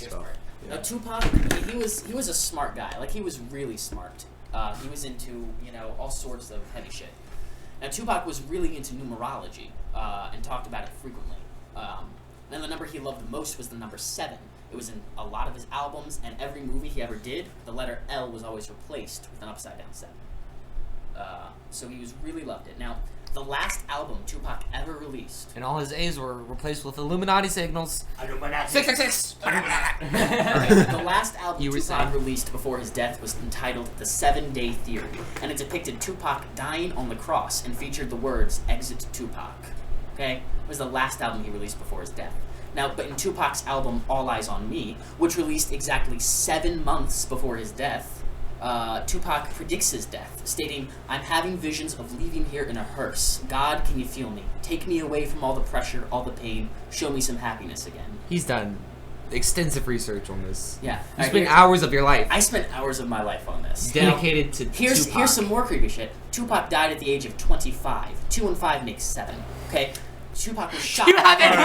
[SPEAKER 4] part.
[SPEAKER 2] Yeah.
[SPEAKER 4] Now, Tupac, he was a smart guy. He was really smart. He was into, all sorts of heavy shit. And Tupac was really into numerology and talked about it frequently. And the number he loved the most was the number 7. It was in a lot of his albums, and every movie he ever did, the letter L was always replaced with an upside-down 7. So he really loved it. Now, the last album Tupac ever released...
[SPEAKER 1] And all his A's were replaced with Illuminati signals.
[SPEAKER 4] Illuminati.
[SPEAKER 1] 666!
[SPEAKER 4] The last album Tupac released before his death was entitled The 7-Day Theory, and it depicted Tupac dying on the cross and featured the words, "Exit Tupac." Okay? It was the last album he released before his death. Now, but in Tupac's album All Eyes on Me, which released exactly 7 months before his death, Tupac predicts his death, stating, "I'm having visions of leaving here in a hearse. God, can you feel me? Take me away from all the pressure, all the pain. Show me some happiness again."
[SPEAKER 1] He's done extensive research on this.
[SPEAKER 4] Yeah.
[SPEAKER 1] You spent hours of your life.
[SPEAKER 4] I spent hours of my life on this.
[SPEAKER 1] Dedicated to
[SPEAKER 4] Tupac. Here's some more creepy shit. Tupac died at the age of 25. 2 and 5 makes 7. Okay? Tupac was shot.
[SPEAKER 1] Do you have any?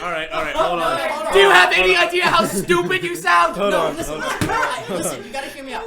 [SPEAKER 2] All right. Hold on.
[SPEAKER 1] Do you have any idea how stupid you sound?
[SPEAKER 4] Listen, you gotta hear me out.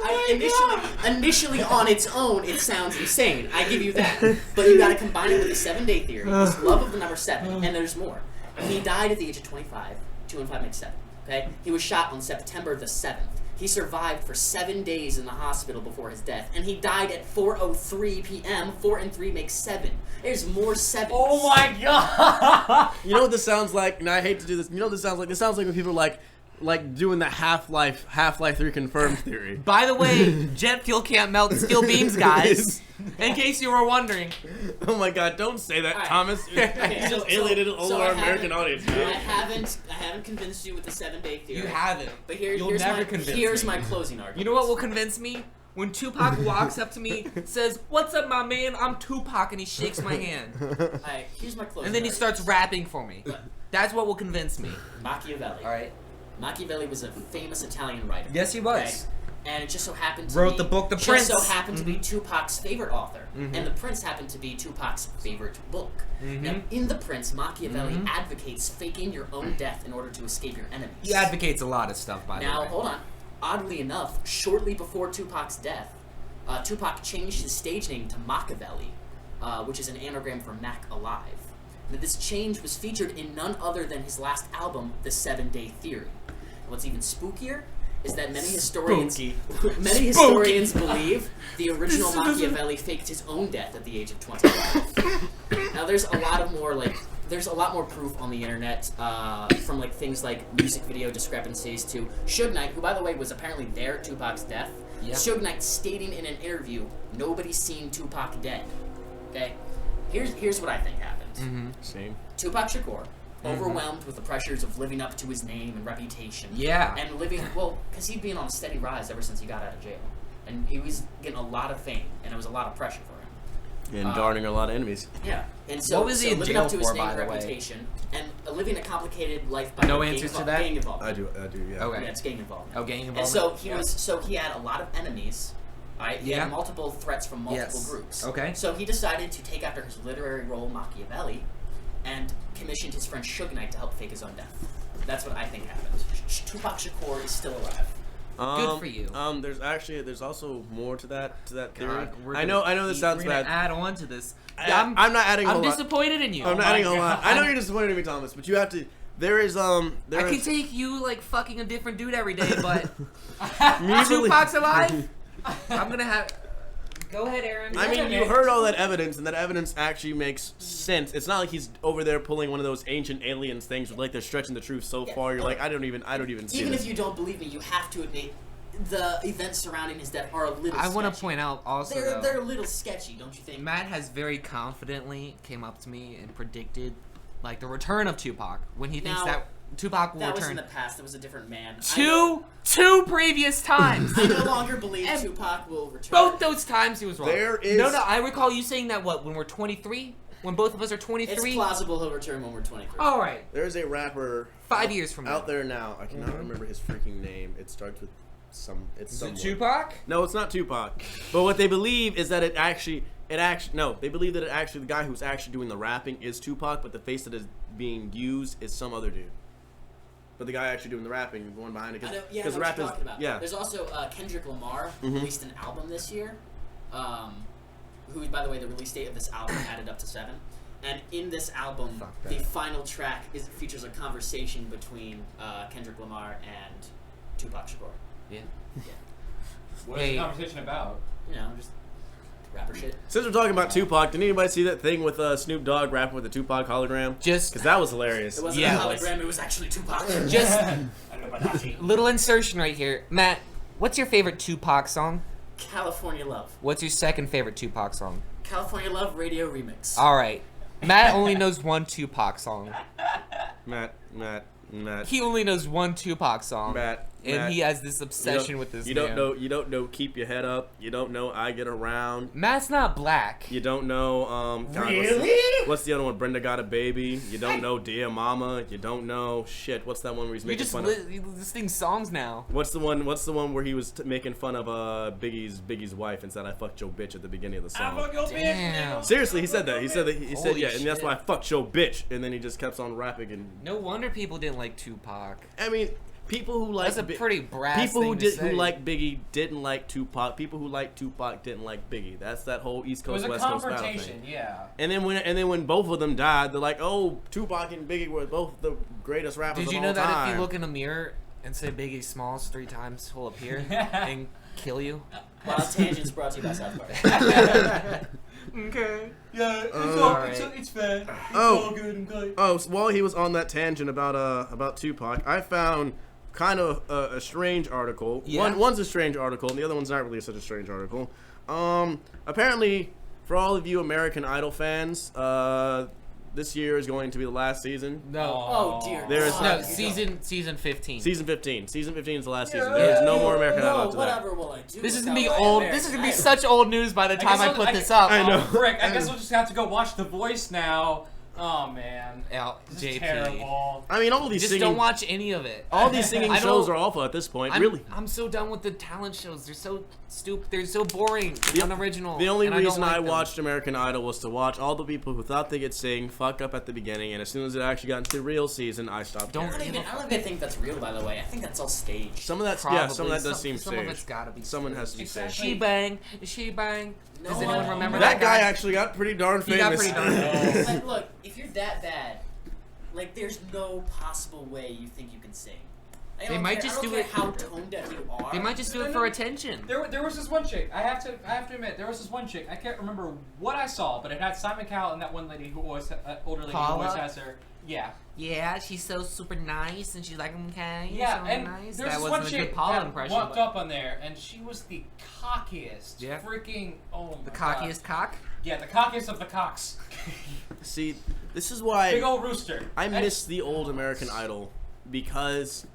[SPEAKER 4] Initially on its own, it sounds insane. I give you that. But you gotta combine it with the 7-day theory, his love of the number 7, and there's more. He died at the age of 25. 2 and 5 makes 7. Okay? He was shot on September the 7th. He survived for 7 days in the hospital before his death, and he died at 4:03 p.m. 4 and 3 makes 7. There's more 7s.
[SPEAKER 3] Oh my god!
[SPEAKER 2] You know what this sounds like? And I hate to do this. You know what this sounds like? This sounds like when people are like doing the Half-Life 3 confirmed theory.
[SPEAKER 1] By the way, jet fuel can't melt steel beams, guys. In case you were wondering.
[SPEAKER 2] Oh my god, don't say that,
[SPEAKER 4] Right.
[SPEAKER 2] Thomas.
[SPEAKER 4] Okay,
[SPEAKER 2] You just alienated all of our American audience.
[SPEAKER 4] I haven't convinced you with the 7-day theory.
[SPEAKER 1] You haven't.
[SPEAKER 4] But
[SPEAKER 1] You'll never convince
[SPEAKER 4] here's
[SPEAKER 1] me.
[SPEAKER 4] my closing argument.
[SPEAKER 1] You know what will convince me? When Tupac walks up to me, says, "What's up, my man? I'm Tupac," and he shakes my hand.
[SPEAKER 4] Alright, here's my closing
[SPEAKER 1] And then he starts rapping for me. That's what will convince me.
[SPEAKER 4] Machiavelli.
[SPEAKER 1] Alright.
[SPEAKER 4] Machiavelli was a famous Italian writer.
[SPEAKER 1] Yes, he was.
[SPEAKER 4] Okay? And it just so happened to
[SPEAKER 1] Wrote
[SPEAKER 4] be,
[SPEAKER 1] the book The
[SPEAKER 4] just
[SPEAKER 1] Prince.
[SPEAKER 4] so happened to be Tupac's favorite author. And The Prince happened to be Tupac's favorite book. Now, in The Prince, Machiavelli advocates faking your own death in order to escape your enemies.
[SPEAKER 1] He advocates a lot of stuff, by the way.
[SPEAKER 4] Now, hold on. Oddly enough, shortly before Tupac's death, Tupac changed his stage name to Machiavelli, which is an anagram for Mac Alive. Now, this change was featured in none other than his last album, The 7-Day Theory. And what's even spookier is that many historians believe the original Machiavelli faked his own death at the age of 25. Now, there's a lot more proof on the internet from things like music video discrepancies to Suge Knight, who by the way was apparently there at Tupac's death.
[SPEAKER 1] Yep.
[SPEAKER 4] Suge Knight stating in an interview, "Nobody's seen Tupac dead." Okay, here's what I think happened.
[SPEAKER 2] Same.
[SPEAKER 4] Tupac Shakur, overwhelmed with the pressures of living up to his name and reputation.
[SPEAKER 1] Yeah.
[SPEAKER 4] And because he'd been on a steady rise ever since he got out of jail, and he was getting a lot of fame, and it was a lot of pressure for him.
[SPEAKER 2] And garnering a lot of enemies.
[SPEAKER 4] Yeah, and so,
[SPEAKER 1] What was he in
[SPEAKER 4] living
[SPEAKER 1] jail
[SPEAKER 4] up to his
[SPEAKER 1] for,
[SPEAKER 4] name
[SPEAKER 1] by
[SPEAKER 4] and
[SPEAKER 1] the way?
[SPEAKER 4] reputation, and living a complicated life by
[SPEAKER 1] No
[SPEAKER 4] gang
[SPEAKER 1] answers to that?
[SPEAKER 4] gang involvement.
[SPEAKER 2] I do, yeah.
[SPEAKER 1] Okay.
[SPEAKER 4] Yeah, it's gang involvement.
[SPEAKER 1] Oh, gang
[SPEAKER 4] And
[SPEAKER 1] involvement.
[SPEAKER 4] so he had a lot of enemies. Right? He
[SPEAKER 1] Yeah.
[SPEAKER 4] had multiple threats from multiple
[SPEAKER 1] Yes.
[SPEAKER 4] groups.
[SPEAKER 1] Okay.
[SPEAKER 4] So he decided to take after his literary role Machiavelli, and commissioned his friend Suge Knight to help fake his own death. That's what I think happened. Tupac Shakur is still alive.
[SPEAKER 1] Good for you.
[SPEAKER 2] There's also more to that theory.
[SPEAKER 1] God,
[SPEAKER 2] I know this sounds
[SPEAKER 1] we're gonna
[SPEAKER 2] bad.
[SPEAKER 1] add on to this.
[SPEAKER 2] I'm not adding a
[SPEAKER 1] I'm
[SPEAKER 2] whole lot.
[SPEAKER 1] disappointed in you.
[SPEAKER 2] I'm not
[SPEAKER 3] my
[SPEAKER 2] adding a whole lot.
[SPEAKER 3] God.
[SPEAKER 2] I know you're disappointed in me, Thomas, but you have to. There is
[SPEAKER 1] I can take you fucking a different dude every day, but
[SPEAKER 2] Mutually-
[SPEAKER 1] Tupac's alive. I'm gonna have. Go ahead, Aaron.
[SPEAKER 2] I mean, you
[SPEAKER 3] man.
[SPEAKER 2] heard all that evidence, and that evidence actually makes sense. It's not like he's over there pulling one of those ancient aliens things where they're stretching the truth so far. You're like, I don't even see
[SPEAKER 4] Even
[SPEAKER 2] this.
[SPEAKER 4] if you don't believe me, you have to admit the events surrounding his death are a little
[SPEAKER 1] I want to
[SPEAKER 4] sketchy.
[SPEAKER 1] point out also
[SPEAKER 4] They're a little sketchy, don't you think?
[SPEAKER 1] Matt has very confidently came up to me and predicted the return of Tupac when he thinks
[SPEAKER 4] Now,
[SPEAKER 1] that Tupac will
[SPEAKER 4] That was
[SPEAKER 1] return.
[SPEAKER 4] in the past. That was a different man.
[SPEAKER 1] Two previous times.
[SPEAKER 4] I no longer believe
[SPEAKER 1] And
[SPEAKER 4] Tupac will return.
[SPEAKER 1] Both those times he was wrong.
[SPEAKER 2] There is-
[SPEAKER 1] No, I recall you saying that when we're 23, when both of us are
[SPEAKER 4] It's
[SPEAKER 1] 23.
[SPEAKER 4] plausible he'll return when we're 23.
[SPEAKER 1] All right,
[SPEAKER 2] There's a rapper
[SPEAKER 1] 5 years from now.
[SPEAKER 2] out there now. I cannot remember his freaking name. It starts with some. It's
[SPEAKER 1] Is it
[SPEAKER 2] someone.
[SPEAKER 1] Tupac?
[SPEAKER 2] No, it's not Tupac. But what they believe is that they believe that the guy who's actually doing the rapping is Tupac, but the face that is being used is some other dude. But the guy actually doing the rapping, the one behind it,
[SPEAKER 4] I know, yeah, I
[SPEAKER 2] because
[SPEAKER 4] know
[SPEAKER 2] the
[SPEAKER 4] what
[SPEAKER 2] rap
[SPEAKER 4] you're
[SPEAKER 2] is
[SPEAKER 4] talking about.
[SPEAKER 2] yeah.
[SPEAKER 4] There's also Kendrick Lamar released an album this year, who, by the way, the release date of this album added up to 7. And in this album,
[SPEAKER 1] Fuck that.
[SPEAKER 4] the final track features a conversation between Kendrick Lamar and Tupac Shakur.
[SPEAKER 1] Yeah.
[SPEAKER 3] What is the conversation about?
[SPEAKER 4] You know, just rapper shit.
[SPEAKER 2] Since we're talking about Tupac, did anybody see that thing with Snoop Dogg rapping with the Tupac hologram?
[SPEAKER 1] Just
[SPEAKER 2] Because that was hilarious.
[SPEAKER 4] It wasn't
[SPEAKER 1] Yeah,
[SPEAKER 4] a
[SPEAKER 1] it was.
[SPEAKER 4] hologram, it was actually Tupac.
[SPEAKER 1] just little insertion right here. Matt, what's your favorite Tupac song?
[SPEAKER 4] California Love.
[SPEAKER 1] What's your second favorite Tupac song?
[SPEAKER 4] California Love Radio Remix.
[SPEAKER 1] All right. Matt only knows one Tupac song.
[SPEAKER 2] Matt.
[SPEAKER 1] He only knows one Tupac song.
[SPEAKER 2] Matt.
[SPEAKER 1] And he has this obsession with this man.
[SPEAKER 2] You don't know keep your head up. You don't know I get around.
[SPEAKER 1] Matt's not black.
[SPEAKER 2] You don't know
[SPEAKER 3] Really?
[SPEAKER 2] What's the other one? Brenda Got a Baby. You don't know Dear Mama. You don't know shit. What's that one where he's making fun of?
[SPEAKER 1] You're listing songs now.
[SPEAKER 2] What's the one where he was making fun of Biggie's wife and said I fucked your bitch at the beginning of the song?
[SPEAKER 3] I fuck your
[SPEAKER 1] Damn.
[SPEAKER 3] bitch.
[SPEAKER 2] Seriously, he said that. He said
[SPEAKER 1] Holy
[SPEAKER 2] yeah, and that's
[SPEAKER 1] shit.
[SPEAKER 2] why I fucked your bitch. And then he just kept on rapping and.
[SPEAKER 1] No wonder people didn't like Tupac.
[SPEAKER 2] I mean, people who like
[SPEAKER 1] That's a pretty brass
[SPEAKER 2] people who
[SPEAKER 1] thing to say.
[SPEAKER 2] who like Biggie didn't like Tupac. People who like Tupac didn't like Biggie. That's that whole East
[SPEAKER 3] It was
[SPEAKER 2] Coast
[SPEAKER 3] a
[SPEAKER 2] West Coast battle
[SPEAKER 3] confrontation,
[SPEAKER 2] thing.
[SPEAKER 3] yeah.
[SPEAKER 2] And then when both of them died, they're like, oh, Tupac and Biggie were both the greatest rappers
[SPEAKER 1] Did you
[SPEAKER 2] of
[SPEAKER 1] know
[SPEAKER 2] all
[SPEAKER 1] that
[SPEAKER 2] time.
[SPEAKER 1] if you look in the mirror and say Biggie Smalls 3 times, he'll appear and kill you?
[SPEAKER 4] Wild Tangents brought to you by South Park.
[SPEAKER 1] Okay.
[SPEAKER 3] Yeah, it's fair. It's all good and good.
[SPEAKER 2] Oh, so while he was on that tangent about Tupac, I found kind of a strange article.
[SPEAKER 1] Yeah?
[SPEAKER 2] One's a strange article, and the other one's not really such a strange article. Apparently, for all of you American Idol fans, this year is going to be the last season.
[SPEAKER 1] No.
[SPEAKER 4] Oh dear.
[SPEAKER 2] There is
[SPEAKER 4] God.
[SPEAKER 1] No, season 15.
[SPEAKER 2] Season 15. Season 15 is the last season. There is no more American Idol
[SPEAKER 4] No,
[SPEAKER 2] after that.
[SPEAKER 4] whatever will I do?
[SPEAKER 1] This is
[SPEAKER 4] without
[SPEAKER 1] gonna be
[SPEAKER 4] my
[SPEAKER 1] old.
[SPEAKER 4] American
[SPEAKER 1] This is gonna be
[SPEAKER 4] Idol?
[SPEAKER 1] such old news by the time I put this up.
[SPEAKER 2] I know.
[SPEAKER 3] Frick, I guess we'll just have to go watch The Voice now. Oh man.
[SPEAKER 1] This
[SPEAKER 3] This is
[SPEAKER 1] JP.
[SPEAKER 3] terrible.
[SPEAKER 2] I mean, all these
[SPEAKER 1] Just
[SPEAKER 2] singing,
[SPEAKER 1] don't watch any of it.
[SPEAKER 2] all these singing
[SPEAKER 1] I
[SPEAKER 2] shows
[SPEAKER 1] don't-
[SPEAKER 2] are awful at this point. Really.
[SPEAKER 1] I'm so done with the talent shows. They're so stupid. They're so boring. Unoriginal.
[SPEAKER 2] The only
[SPEAKER 1] and I don't
[SPEAKER 2] reason
[SPEAKER 1] like
[SPEAKER 2] I
[SPEAKER 1] them.
[SPEAKER 2] watched American Idol was to watch all the people who thought they could sing fuck up at the beginning, and as soon as it actually got into the real season, I stopped.
[SPEAKER 1] Don't-
[SPEAKER 2] caring.
[SPEAKER 4] I don't even think that's real, by the way. I think that's all staged.
[SPEAKER 2] Some of that,
[SPEAKER 1] Probably.
[SPEAKER 2] yeah, some of that does seem
[SPEAKER 1] Some
[SPEAKER 2] staged.
[SPEAKER 1] of it's gotta be.
[SPEAKER 2] Someone has to be
[SPEAKER 3] Exactly.
[SPEAKER 2] staged.
[SPEAKER 1] She bang. She bang.
[SPEAKER 4] No,
[SPEAKER 1] Does anyone remember
[SPEAKER 2] That guy actually got pretty darn
[SPEAKER 1] He got
[SPEAKER 2] famous.
[SPEAKER 1] pretty darn famous.
[SPEAKER 4] Like, look, if you're that bad, like, there's no possible way you think you can sing.
[SPEAKER 1] They might just do it-
[SPEAKER 4] how tone deaf you are.
[SPEAKER 1] They might just do it for attention.
[SPEAKER 3] There was this one chick. I have to admit, there was this one chick. I can't remember what I saw, but it had Simon Cowell and that one lady who always older lady who always
[SPEAKER 1] Paula?
[SPEAKER 3] has her. Yeah.
[SPEAKER 1] Yeah, she's so super nice, and she's like, okay,
[SPEAKER 3] Yeah,
[SPEAKER 1] so
[SPEAKER 3] and
[SPEAKER 1] nice.
[SPEAKER 3] there's
[SPEAKER 1] That
[SPEAKER 3] this one
[SPEAKER 1] wasn't a good
[SPEAKER 3] chick
[SPEAKER 1] Paula
[SPEAKER 3] that
[SPEAKER 1] impression.
[SPEAKER 3] walked
[SPEAKER 1] but-
[SPEAKER 3] up on there, and she was the cockiest.
[SPEAKER 1] Yeah.
[SPEAKER 3] Freaking
[SPEAKER 1] The cockiest cock.
[SPEAKER 3] Yeah, the cockiest of the cocks.
[SPEAKER 2] See, this is
[SPEAKER 3] Big
[SPEAKER 2] why
[SPEAKER 3] old rooster.
[SPEAKER 2] I miss the old American Idol, because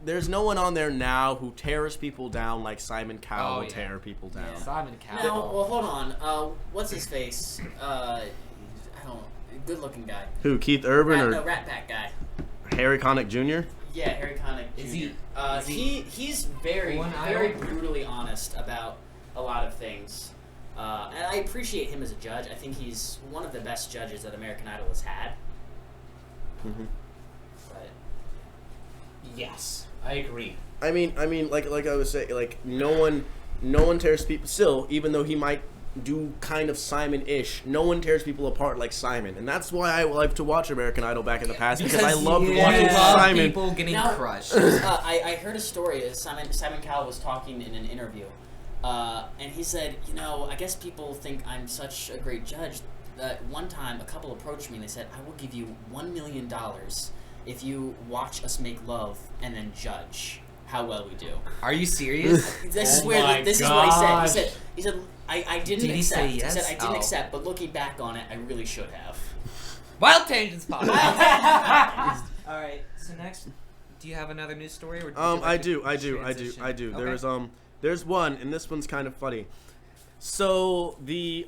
[SPEAKER 2] there's no one on there now who tears people down like Simon Cowell
[SPEAKER 1] Oh,
[SPEAKER 2] will
[SPEAKER 1] yeah.
[SPEAKER 2] tear people down.
[SPEAKER 4] Yeah.
[SPEAKER 1] Simon
[SPEAKER 4] Now,
[SPEAKER 1] Cowell.
[SPEAKER 4] well, hold on. What's his face? I don't know. Good-looking guy.
[SPEAKER 2] Who, Keith Urban or
[SPEAKER 4] Rat Pack guy.
[SPEAKER 2] Harry Connick Jr.?
[SPEAKER 4] Yeah, Harry Connick Jr.
[SPEAKER 1] Is he-
[SPEAKER 4] He's very,
[SPEAKER 1] One
[SPEAKER 4] very
[SPEAKER 1] Idol?
[SPEAKER 4] brutally honest about a lot of things. And I appreciate him as a judge. I think he's one of the best judges that American Idol has had.
[SPEAKER 2] Mhm.
[SPEAKER 4] But
[SPEAKER 3] Yes, I agree.
[SPEAKER 2] I mean, like I was saying, like no one tears people. Still, even though he might do kind of Simon-ish, no one tears people apart like Simon, and that's why I like to watch American Idol back in the past because I loved
[SPEAKER 1] you
[SPEAKER 2] watching
[SPEAKER 1] love
[SPEAKER 2] Simon.
[SPEAKER 1] people getting
[SPEAKER 4] Now-
[SPEAKER 1] crushed.
[SPEAKER 4] I heard a story. Simon Cowell was talking in an interview, and he said, I guess people think I'm such a great judge. That one time, a couple approached me and they said, I will give you $1 million if you watch us make love and then judge how well we do.
[SPEAKER 1] Are you serious?
[SPEAKER 4] This
[SPEAKER 3] Oh my
[SPEAKER 4] is what he
[SPEAKER 3] gosh.
[SPEAKER 4] said. He said, I didn't
[SPEAKER 1] Did he
[SPEAKER 4] accept.
[SPEAKER 1] say
[SPEAKER 4] He
[SPEAKER 1] yes?
[SPEAKER 4] said, I didn't
[SPEAKER 1] Oh.
[SPEAKER 4] accept, but looking back on it, I really should have.
[SPEAKER 1] Wild Tangents Pod. All right. So next, do you have another news story? Or would you
[SPEAKER 2] I
[SPEAKER 1] like
[SPEAKER 2] do.
[SPEAKER 1] to transition? Okay.
[SPEAKER 2] There's one, and this one's kind of funny. So the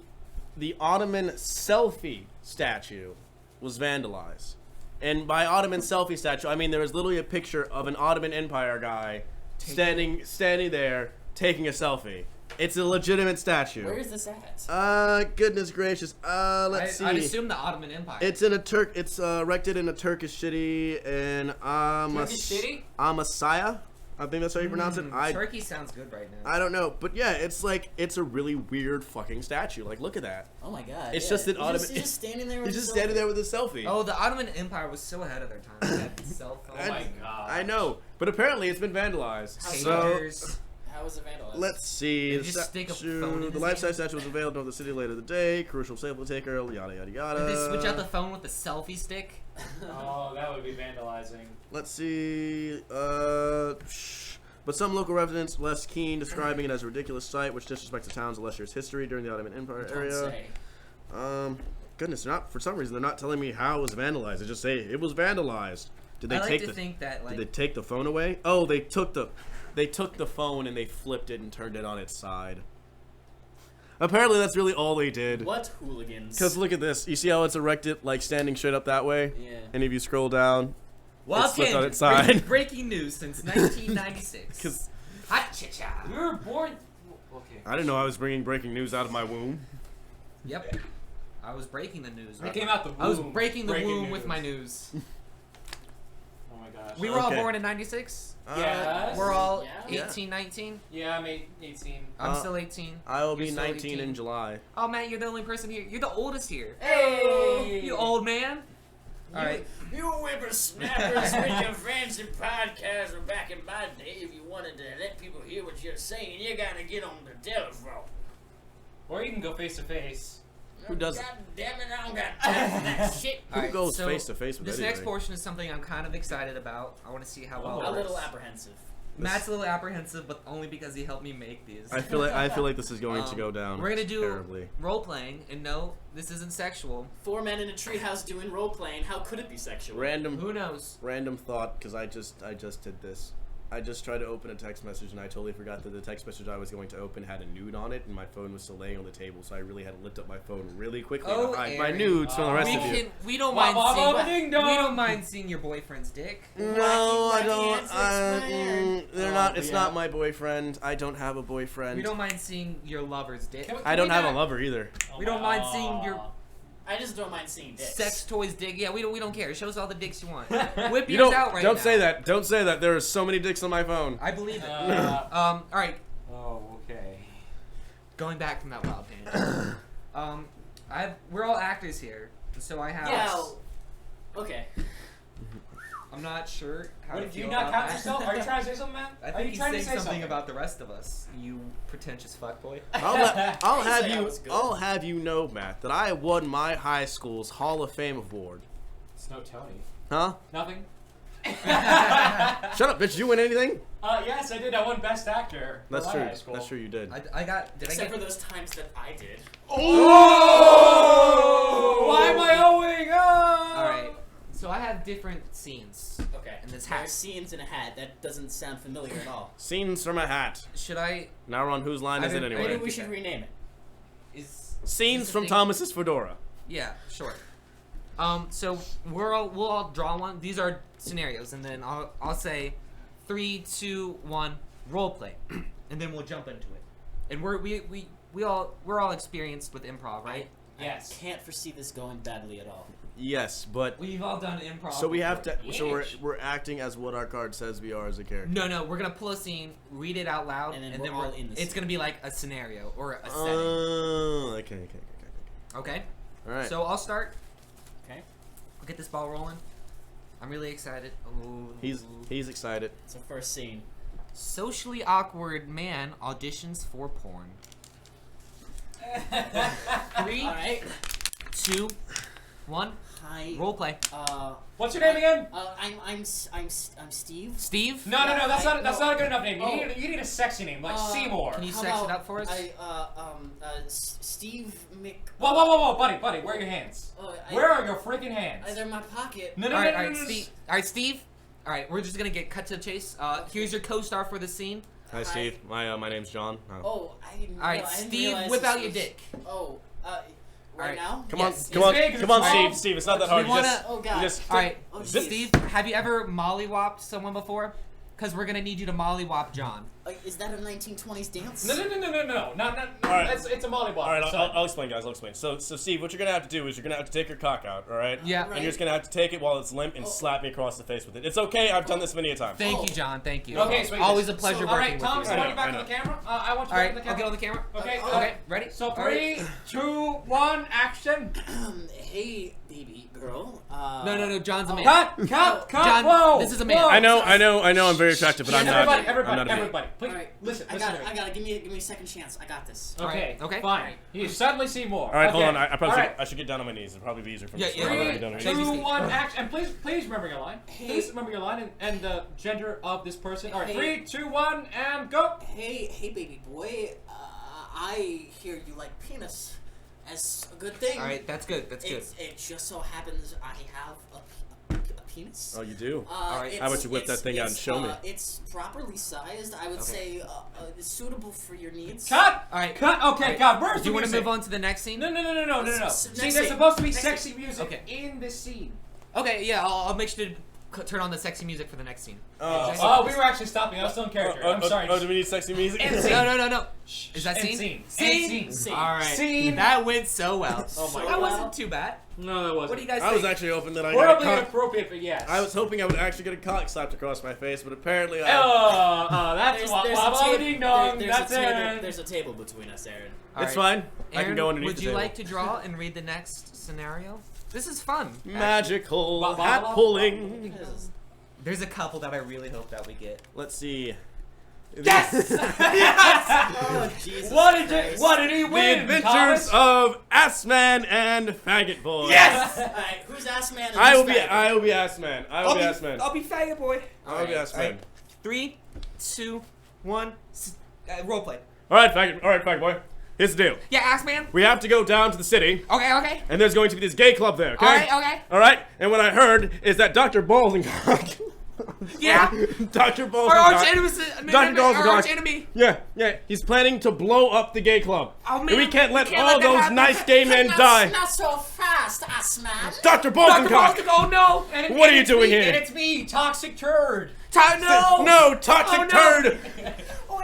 [SPEAKER 2] Ottoman selfie statue was vandalized, and by Ottoman selfie statue, I mean there was literally a picture of an Ottoman Empire guy standing there taking a selfie. It's a legitimate statue.
[SPEAKER 4] Where is this at?
[SPEAKER 2] Goodness gracious. Let's see.
[SPEAKER 1] I'd assume the Ottoman Empire.
[SPEAKER 2] It's in a It's erected in a Turkish city in
[SPEAKER 1] Turkish city?
[SPEAKER 2] Amasya. I think that's how you pronounce it.
[SPEAKER 1] Turkey sounds good right now.
[SPEAKER 2] I don't know, but yeah, it's a really weird fucking statue. Like, look at that.
[SPEAKER 4] Oh my god.
[SPEAKER 2] It's
[SPEAKER 4] yeah.
[SPEAKER 2] just an
[SPEAKER 4] He's
[SPEAKER 2] Ottoman.
[SPEAKER 4] He's just standing there with
[SPEAKER 2] He's
[SPEAKER 4] a
[SPEAKER 2] just
[SPEAKER 4] selfie.
[SPEAKER 2] standing there with a selfie.
[SPEAKER 1] Oh, the Ottoman Empire was so ahead of their time. They had cell phones.
[SPEAKER 3] Oh my god.
[SPEAKER 2] I know, but apparently it's been vandalized. So
[SPEAKER 1] Pagers.
[SPEAKER 4] How was it vandalized?
[SPEAKER 2] let's see.
[SPEAKER 1] They
[SPEAKER 2] The
[SPEAKER 1] just stick a
[SPEAKER 2] statue-
[SPEAKER 1] phone in
[SPEAKER 2] the
[SPEAKER 1] his
[SPEAKER 2] life-size
[SPEAKER 1] hand.
[SPEAKER 2] statue was unveiled over the city later the day. Crucial sample taker. Yada yada yada.
[SPEAKER 1] Did they switch out the phone with the selfie stick?
[SPEAKER 3] Oh, that would be vandalizing.
[SPEAKER 2] Let's see. But some local residents less keen, describing it as a ridiculous sight, which disrespects the town's illustrious history during the Ottoman Empire
[SPEAKER 4] Don't
[SPEAKER 2] area.
[SPEAKER 4] say.
[SPEAKER 2] Goodness, for some reason they're not telling me how it was vandalized. They just say it was vandalized. Did they
[SPEAKER 1] I like
[SPEAKER 2] take
[SPEAKER 1] to
[SPEAKER 2] the
[SPEAKER 1] think that like
[SPEAKER 2] Did they take the phone away? Oh, they took the phone and they flipped it and turned it on its side. Apparently, that's really all they did.
[SPEAKER 4] What hooligans?
[SPEAKER 2] Because look at this. You see how it's erected, like standing straight up that way?
[SPEAKER 4] Yeah.
[SPEAKER 2] And if you scroll down,
[SPEAKER 1] Wild
[SPEAKER 2] it's flipped on
[SPEAKER 1] tangent.
[SPEAKER 2] its side.
[SPEAKER 1] Breaking news since 1996.
[SPEAKER 2] 'Cause
[SPEAKER 1] Hot cha-cha.
[SPEAKER 3] You were born. Okay.
[SPEAKER 2] I didn't know I was bringing breaking news out of my womb.
[SPEAKER 1] Yep. I was breaking the news.
[SPEAKER 3] It came out the womb.
[SPEAKER 1] I was breaking the womb
[SPEAKER 3] news.
[SPEAKER 1] with my news.
[SPEAKER 3] Oh my gosh.
[SPEAKER 1] We were all
[SPEAKER 2] Okay.
[SPEAKER 1] born in 96.
[SPEAKER 3] Yes.
[SPEAKER 1] We're all
[SPEAKER 4] Yeah.
[SPEAKER 1] 18, 19.
[SPEAKER 3] Yeah, I'm 18.
[SPEAKER 1] I'm still 18.
[SPEAKER 2] I will be
[SPEAKER 1] You're still
[SPEAKER 2] 19
[SPEAKER 1] 18.
[SPEAKER 2] in July.
[SPEAKER 1] Oh, Matt, you're the only person here. You're the oldest here.
[SPEAKER 3] Hey!
[SPEAKER 1] You old man. All right.
[SPEAKER 4] You whippersnappers with your fancy podcasts were back in my day. If you wanted to let people hear what you're saying, you gotta get on the telephone.
[SPEAKER 3] Or you can go face to face.
[SPEAKER 2] Who does it?
[SPEAKER 4] God damn it, I don't got time for that shit.
[SPEAKER 1] All right,
[SPEAKER 2] Who goes
[SPEAKER 1] so
[SPEAKER 2] face to face with
[SPEAKER 1] This
[SPEAKER 2] anybody?
[SPEAKER 1] next portion is something I'm kind of excited about. I want to see how well.
[SPEAKER 3] Oh.
[SPEAKER 4] A
[SPEAKER 1] it
[SPEAKER 4] little
[SPEAKER 1] works.
[SPEAKER 4] apprehensive.
[SPEAKER 1] Matt's a little apprehensive, but only because he helped me make these.
[SPEAKER 2] I feel like this is going to go down.
[SPEAKER 1] We're gonna do
[SPEAKER 2] terribly.
[SPEAKER 1] role playing, and no, this isn't sexual.
[SPEAKER 4] 4 men in a treehouse doing role playing. How could it be sexual?
[SPEAKER 1] Who knows?
[SPEAKER 2] Random thought, because I just did this. I just tried to open a text message and I totally forgot that the text message I was going to open had a nude on it, and my phone was still laying on the table, so I really had to lift up my phone really quickly
[SPEAKER 1] Oh,
[SPEAKER 2] to hide my
[SPEAKER 1] Aaron.
[SPEAKER 2] nudes from the rest of you.
[SPEAKER 1] We don't
[SPEAKER 3] Wah,
[SPEAKER 1] mind
[SPEAKER 3] wah, wah,
[SPEAKER 1] seeing.
[SPEAKER 3] ding dong.
[SPEAKER 1] We don't mind seeing your boyfriend's dick.
[SPEAKER 2] No, I
[SPEAKER 4] Wacky
[SPEAKER 2] don't.
[SPEAKER 4] answers,
[SPEAKER 2] They're
[SPEAKER 4] Oh,
[SPEAKER 2] not. It's
[SPEAKER 4] yeah.
[SPEAKER 2] not my boyfriend. I don't have a
[SPEAKER 1] We
[SPEAKER 2] boyfriend.
[SPEAKER 1] don't mind seeing your lover's dick.
[SPEAKER 3] Can we-
[SPEAKER 2] I don't have a
[SPEAKER 3] not-
[SPEAKER 2] lover either.
[SPEAKER 3] Oh
[SPEAKER 1] We don't mind seeing your
[SPEAKER 4] I just don't mind seeing dicks.
[SPEAKER 1] sex toys dick. Yeah, we don't care. Show us all the dicks you want. Whip
[SPEAKER 2] You
[SPEAKER 1] yours
[SPEAKER 2] don't.
[SPEAKER 1] out right
[SPEAKER 2] Don't
[SPEAKER 1] now.
[SPEAKER 2] say that. Don't say that. There are so many dicks on my phone.
[SPEAKER 1] I believe it.
[SPEAKER 3] Uh,
[SPEAKER 1] All right.
[SPEAKER 3] oh, okay.
[SPEAKER 1] Going back from that wild tangent. We're all actors here, so I have.
[SPEAKER 4] Yeah. Okay.
[SPEAKER 1] I'm not sure how
[SPEAKER 3] What,
[SPEAKER 1] to
[SPEAKER 3] do you
[SPEAKER 1] feel
[SPEAKER 3] not
[SPEAKER 1] about
[SPEAKER 3] count
[SPEAKER 1] that.
[SPEAKER 3] yourself? Are you trying to say something, man?
[SPEAKER 1] I
[SPEAKER 3] Are
[SPEAKER 1] think
[SPEAKER 3] you
[SPEAKER 1] he's
[SPEAKER 3] trying to
[SPEAKER 1] saying
[SPEAKER 3] say
[SPEAKER 1] something about the rest of us. You pretentious fuckboy.
[SPEAKER 2] I'll
[SPEAKER 4] He
[SPEAKER 2] have
[SPEAKER 4] said I
[SPEAKER 2] you.
[SPEAKER 4] was good.
[SPEAKER 2] I'll have you know, Matt, that I won my high school's Hall of Fame award.
[SPEAKER 3] It's no Tony.
[SPEAKER 2] Huh?
[SPEAKER 3] Nothing.
[SPEAKER 2] Shut up, bitch. Did you win anything?
[SPEAKER 3] Yes, I did. I won Best Actor. for
[SPEAKER 2] That's
[SPEAKER 3] my
[SPEAKER 2] true.
[SPEAKER 3] High school.
[SPEAKER 2] That's true. You did.
[SPEAKER 1] I got. Did
[SPEAKER 4] Except
[SPEAKER 1] I
[SPEAKER 4] for
[SPEAKER 1] get?
[SPEAKER 4] those times that I did.
[SPEAKER 3] Oh! Why am I owing? Oh!
[SPEAKER 1] All right. So I have different scenes.
[SPEAKER 4] Okay.
[SPEAKER 1] And this
[SPEAKER 4] There are
[SPEAKER 1] hat.
[SPEAKER 4] scenes in a hat. That doesn't sound familiar at all.
[SPEAKER 2] Scenes from a hat.
[SPEAKER 1] Should I?
[SPEAKER 2] Now we're on whose line is it
[SPEAKER 1] didn't- I
[SPEAKER 2] anyway?
[SPEAKER 4] Maybe we should rename it.
[SPEAKER 1] Is
[SPEAKER 2] Scenes
[SPEAKER 1] is this a
[SPEAKER 2] from
[SPEAKER 1] thing?
[SPEAKER 2] Thomas's fedora.
[SPEAKER 1] Yeah, sure. So we'll all draw one. These are scenarios, and then I'll say 3, 2, 1, role play, and then we'll jump into it. And we're all experienced with improv, right?
[SPEAKER 3] Yes.
[SPEAKER 4] I can't foresee this going badly at all.
[SPEAKER 2] Yes, but
[SPEAKER 1] We've all done improv.
[SPEAKER 2] so we have to.
[SPEAKER 1] before.
[SPEAKER 2] So we're acting as what our card says we are as a character.
[SPEAKER 1] No, we're gonna pull a scene, read it out loud,
[SPEAKER 4] And then we're all in the
[SPEAKER 1] it's
[SPEAKER 4] scene.
[SPEAKER 1] gonna be like a scenario or a setting.
[SPEAKER 2] Okay.
[SPEAKER 1] Okay.
[SPEAKER 2] All right.
[SPEAKER 1] So I'll start.
[SPEAKER 4] Okay.
[SPEAKER 1] I'll get this ball rolling. I'm really excited. Oh.
[SPEAKER 2] He's excited.
[SPEAKER 4] It's the first scene.
[SPEAKER 1] Socially awkward man auditions for porn. 3,
[SPEAKER 4] All right.
[SPEAKER 1] 2, 1.
[SPEAKER 4] Hi.
[SPEAKER 1] Role play.
[SPEAKER 3] What's your name again?
[SPEAKER 4] I'm Steve.
[SPEAKER 1] Steve.
[SPEAKER 3] No, that's
[SPEAKER 4] no.
[SPEAKER 3] not a good enough name.
[SPEAKER 4] Oh.
[SPEAKER 3] You need a sexy name like Seymour.
[SPEAKER 1] Can you
[SPEAKER 4] How
[SPEAKER 1] sex it
[SPEAKER 4] about
[SPEAKER 1] up for us?
[SPEAKER 4] Steve Mc.
[SPEAKER 3] Whoa, buddy, where are your hands? Where are your freaking hands?
[SPEAKER 4] They're in my pocket.
[SPEAKER 3] No,
[SPEAKER 1] All right,
[SPEAKER 3] no,
[SPEAKER 1] Steve. All right, Steve. All right, we're just gonna get cut to the chase. Here's your co-star for the scene.
[SPEAKER 2] Hi, Steve. My name's John.
[SPEAKER 4] Oh, I didn't.
[SPEAKER 1] All right,
[SPEAKER 4] I didn't
[SPEAKER 1] Steve,
[SPEAKER 4] realize
[SPEAKER 1] whip
[SPEAKER 4] this
[SPEAKER 1] out your
[SPEAKER 4] was-
[SPEAKER 1] dick.
[SPEAKER 4] Oh,
[SPEAKER 1] Alright.
[SPEAKER 4] now?
[SPEAKER 2] Come
[SPEAKER 1] Yes.
[SPEAKER 2] on,
[SPEAKER 3] big, is it
[SPEAKER 2] come on,
[SPEAKER 3] small?
[SPEAKER 2] Steve. It's not that hard.
[SPEAKER 1] We wanna-
[SPEAKER 4] Oh God.
[SPEAKER 2] You just
[SPEAKER 1] All right,
[SPEAKER 4] Oh, geez.
[SPEAKER 1] Steve. Have you ever mollywopped someone before? Because we're gonna need you to mollywop John.
[SPEAKER 4] Is that a 1920s dance?
[SPEAKER 3] No, not.
[SPEAKER 2] All right.
[SPEAKER 3] It's a mollywop.
[SPEAKER 2] All right,
[SPEAKER 3] So-
[SPEAKER 2] I'll explain, guys. I'll explain. So, Steve, what you're gonna have to do is you're gonna have to take your cock out, all right?
[SPEAKER 1] Yeah.
[SPEAKER 2] And you're just gonna have to take it while it's limp and slap me across the face with it. It's okay. I've done this many a time.
[SPEAKER 1] Thank you, John. Thank you.
[SPEAKER 3] Okay, sweet.
[SPEAKER 1] Always a pleasure
[SPEAKER 3] All
[SPEAKER 1] working
[SPEAKER 3] right, Tom,
[SPEAKER 1] with
[SPEAKER 3] so
[SPEAKER 1] you.
[SPEAKER 3] I want you back
[SPEAKER 2] I
[SPEAKER 3] on the
[SPEAKER 2] know.
[SPEAKER 3] camera. I want you
[SPEAKER 1] All
[SPEAKER 3] back
[SPEAKER 1] right,
[SPEAKER 3] on the
[SPEAKER 1] I'll
[SPEAKER 3] camera.
[SPEAKER 1] get on the camera.
[SPEAKER 3] Okay,
[SPEAKER 1] Okay, ready?
[SPEAKER 3] So
[SPEAKER 1] All right.
[SPEAKER 3] 3, 2, 1, action.
[SPEAKER 4] Hey, baby girl.
[SPEAKER 1] No, John's a man.
[SPEAKER 3] Cut!
[SPEAKER 1] John,
[SPEAKER 3] Whoa!
[SPEAKER 1] this is a man.
[SPEAKER 3] Whoa.
[SPEAKER 2] I know. I'm very attractive, but I'm not.
[SPEAKER 3] Everybody,
[SPEAKER 2] I'm not a man.
[SPEAKER 3] everybody, please
[SPEAKER 4] All right.
[SPEAKER 3] listen.
[SPEAKER 4] I got it. Give me a second chance. I got this.
[SPEAKER 3] Okay.
[SPEAKER 1] Okay.
[SPEAKER 3] Fine. You suddenly see more.
[SPEAKER 2] All right, hold
[SPEAKER 3] Okay.
[SPEAKER 2] on. I probably
[SPEAKER 3] All
[SPEAKER 2] should,
[SPEAKER 3] right.
[SPEAKER 2] I should get down on my knees. It'll probably be easier for me.
[SPEAKER 1] Yeah,
[SPEAKER 2] to
[SPEAKER 1] yeah,
[SPEAKER 2] slap
[SPEAKER 1] yeah.
[SPEAKER 2] me down here.
[SPEAKER 3] 3, 2,
[SPEAKER 1] Steve.
[SPEAKER 3] 1, action. And please remember your line.
[SPEAKER 4] Hey.
[SPEAKER 3] Please remember your line and the gender of this person. All right,
[SPEAKER 4] Hey.
[SPEAKER 3] 3, 2, 1, and go.
[SPEAKER 4] Hey, baby boy. I hear you like penis as a good thing.
[SPEAKER 1] All right, that's good. That's good.
[SPEAKER 4] It just so happens I have a penis.
[SPEAKER 2] Oh, you do?
[SPEAKER 1] Alright.
[SPEAKER 2] How about you whip that thing out and show me?
[SPEAKER 4] It's properly sized. I would say it's suitable for your needs.
[SPEAKER 3] Cut!
[SPEAKER 1] All right.
[SPEAKER 3] Cut! Okay, God, where's
[SPEAKER 1] Do
[SPEAKER 3] the
[SPEAKER 1] you want to
[SPEAKER 3] music?
[SPEAKER 1] move on to the next scene?
[SPEAKER 3] No.
[SPEAKER 4] Next
[SPEAKER 3] See, there's
[SPEAKER 4] scene.
[SPEAKER 3] supposed to be
[SPEAKER 4] Next
[SPEAKER 3] sexy
[SPEAKER 4] scene.
[SPEAKER 3] music
[SPEAKER 1] Okay.
[SPEAKER 3] in this scene.
[SPEAKER 1] Okay, yeah, I'll make sure to turn on the sexy music for the next scene.
[SPEAKER 3] Oh, we were actually stopping. I was still in character. I'm sorry.
[SPEAKER 2] Oh, do we need sexy music?
[SPEAKER 3] And scene.
[SPEAKER 1] No. Is that
[SPEAKER 3] And
[SPEAKER 1] scene?
[SPEAKER 3] scene.
[SPEAKER 1] Scene?
[SPEAKER 3] And scene.
[SPEAKER 1] All right.
[SPEAKER 3] Scene.
[SPEAKER 1] That went so well.
[SPEAKER 3] Oh my
[SPEAKER 1] That
[SPEAKER 3] God.
[SPEAKER 1] wasn't too bad.
[SPEAKER 3] No, that wasn't.
[SPEAKER 1] What do you guys
[SPEAKER 2] I
[SPEAKER 1] think?
[SPEAKER 2] was actually hoping that I got
[SPEAKER 3] Horribly
[SPEAKER 2] caught.
[SPEAKER 3] inappropriate, but yes.
[SPEAKER 2] I was hoping I would actually get a cock slapped across my face, but apparently I...
[SPEAKER 3] That's
[SPEAKER 4] There's
[SPEAKER 3] wah ding dong. That's it.
[SPEAKER 4] There's a table between us, Aaron.
[SPEAKER 1] All
[SPEAKER 2] It's
[SPEAKER 1] right.
[SPEAKER 2] fine. I can
[SPEAKER 1] Aaron,
[SPEAKER 2] go underneath
[SPEAKER 1] would
[SPEAKER 2] the
[SPEAKER 1] you
[SPEAKER 2] table.
[SPEAKER 1] like to draw and read the next scenario? This is fun.
[SPEAKER 2] Magical
[SPEAKER 3] Ba- ba-
[SPEAKER 2] hat
[SPEAKER 3] ba-
[SPEAKER 2] pulling.
[SPEAKER 1] There's a couple that I really hope that we get.
[SPEAKER 2] Let's see.
[SPEAKER 3] Yes!
[SPEAKER 4] Oh, Jesus
[SPEAKER 3] What did
[SPEAKER 4] Christ.
[SPEAKER 3] What did he
[SPEAKER 2] The
[SPEAKER 3] win?
[SPEAKER 2] Adventures of Assman and Faggot Boy.
[SPEAKER 3] Yes!
[SPEAKER 4] Alright, who's Assman and
[SPEAKER 2] I will
[SPEAKER 4] who's
[SPEAKER 2] be
[SPEAKER 4] Faggot?
[SPEAKER 2] Assman. I will be Assman.
[SPEAKER 1] I'll be faggot boy.
[SPEAKER 2] I will be
[SPEAKER 4] Alright.
[SPEAKER 2] Assman.
[SPEAKER 1] 3, 2, 1. Role play.
[SPEAKER 2] All right, Faggot Boy. Here's the deal.
[SPEAKER 1] Yeah, ass man.
[SPEAKER 2] We have to go down to the city,
[SPEAKER 1] Okay.
[SPEAKER 2] and there's going to be this gay club there. Okay.
[SPEAKER 1] Okay.
[SPEAKER 2] All right. And what I heard is that Dr. Balls and Cock.
[SPEAKER 1] Yeah.
[SPEAKER 2] Dr. Balls
[SPEAKER 1] Our
[SPEAKER 2] and
[SPEAKER 1] arch
[SPEAKER 2] Cock.
[SPEAKER 1] enemy.
[SPEAKER 2] Dr. Balls and
[SPEAKER 1] Our
[SPEAKER 2] Cock.
[SPEAKER 1] arch enemy.
[SPEAKER 2] Yeah. He's planning to blow up the gay club.
[SPEAKER 1] Oh, man,
[SPEAKER 2] And we can't let
[SPEAKER 1] we can't
[SPEAKER 2] all
[SPEAKER 1] let that
[SPEAKER 2] those
[SPEAKER 1] happen.
[SPEAKER 2] nice gay men die.
[SPEAKER 4] Not so fast, Assman.
[SPEAKER 2] Dr. Balls and Cock.
[SPEAKER 1] Oh no.
[SPEAKER 2] What are you doing
[SPEAKER 3] And
[SPEAKER 2] here?
[SPEAKER 3] it's me, Toxic Turd.
[SPEAKER 1] No.
[SPEAKER 2] No, toxic
[SPEAKER 1] Oh, no.
[SPEAKER 2] turd.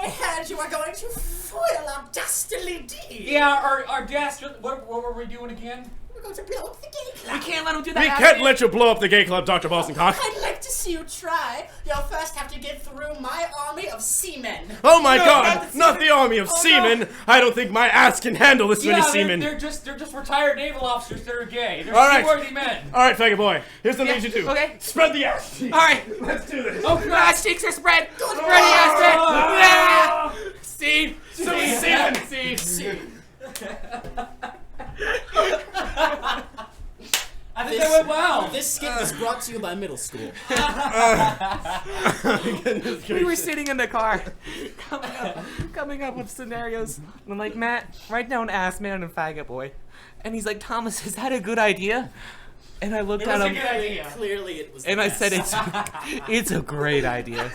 [SPEAKER 4] We heard you were going to foil our dastardly deed.
[SPEAKER 3] Yeah, our dastard. What were we doing again?
[SPEAKER 4] We're going to blow up the gay
[SPEAKER 1] We
[SPEAKER 4] club.
[SPEAKER 1] can't let him do that.
[SPEAKER 2] We can't let you blow up the gay club, Dr. Balls and Cock.
[SPEAKER 4] I'd like to see you try. You'll first have to get through my army of seamen.
[SPEAKER 2] Oh my
[SPEAKER 1] No,
[SPEAKER 2] God! Not the army of
[SPEAKER 3] Oh,
[SPEAKER 2] seamen. I don't think my ass can handle this many seamen.
[SPEAKER 3] they're just retired naval officers that are gay. They're
[SPEAKER 2] All right.
[SPEAKER 3] seaworthy men.
[SPEAKER 2] All right, faggot boy. Here's something you do.
[SPEAKER 1] Okay.
[SPEAKER 2] Spread the ass.
[SPEAKER 1] All right.
[SPEAKER 2] Let's do this.
[SPEAKER 1] Oh, ass cheeks are spread. Spread the ass spread. Yeah. Scene.
[SPEAKER 3] I think that went well.
[SPEAKER 4] This skit was brought to you by middle school.
[SPEAKER 1] We were sitting in the car, coming up with scenarios. And I'm like, Matt, write down ass man and faggot boy. And he's like, Thomas, is that a good idea? And I looked
[SPEAKER 3] It
[SPEAKER 1] at
[SPEAKER 3] was a
[SPEAKER 1] him,
[SPEAKER 3] good idea.
[SPEAKER 4] Clearly, it was.
[SPEAKER 1] and
[SPEAKER 4] the
[SPEAKER 1] I said,
[SPEAKER 4] best.
[SPEAKER 1] it's a great idea.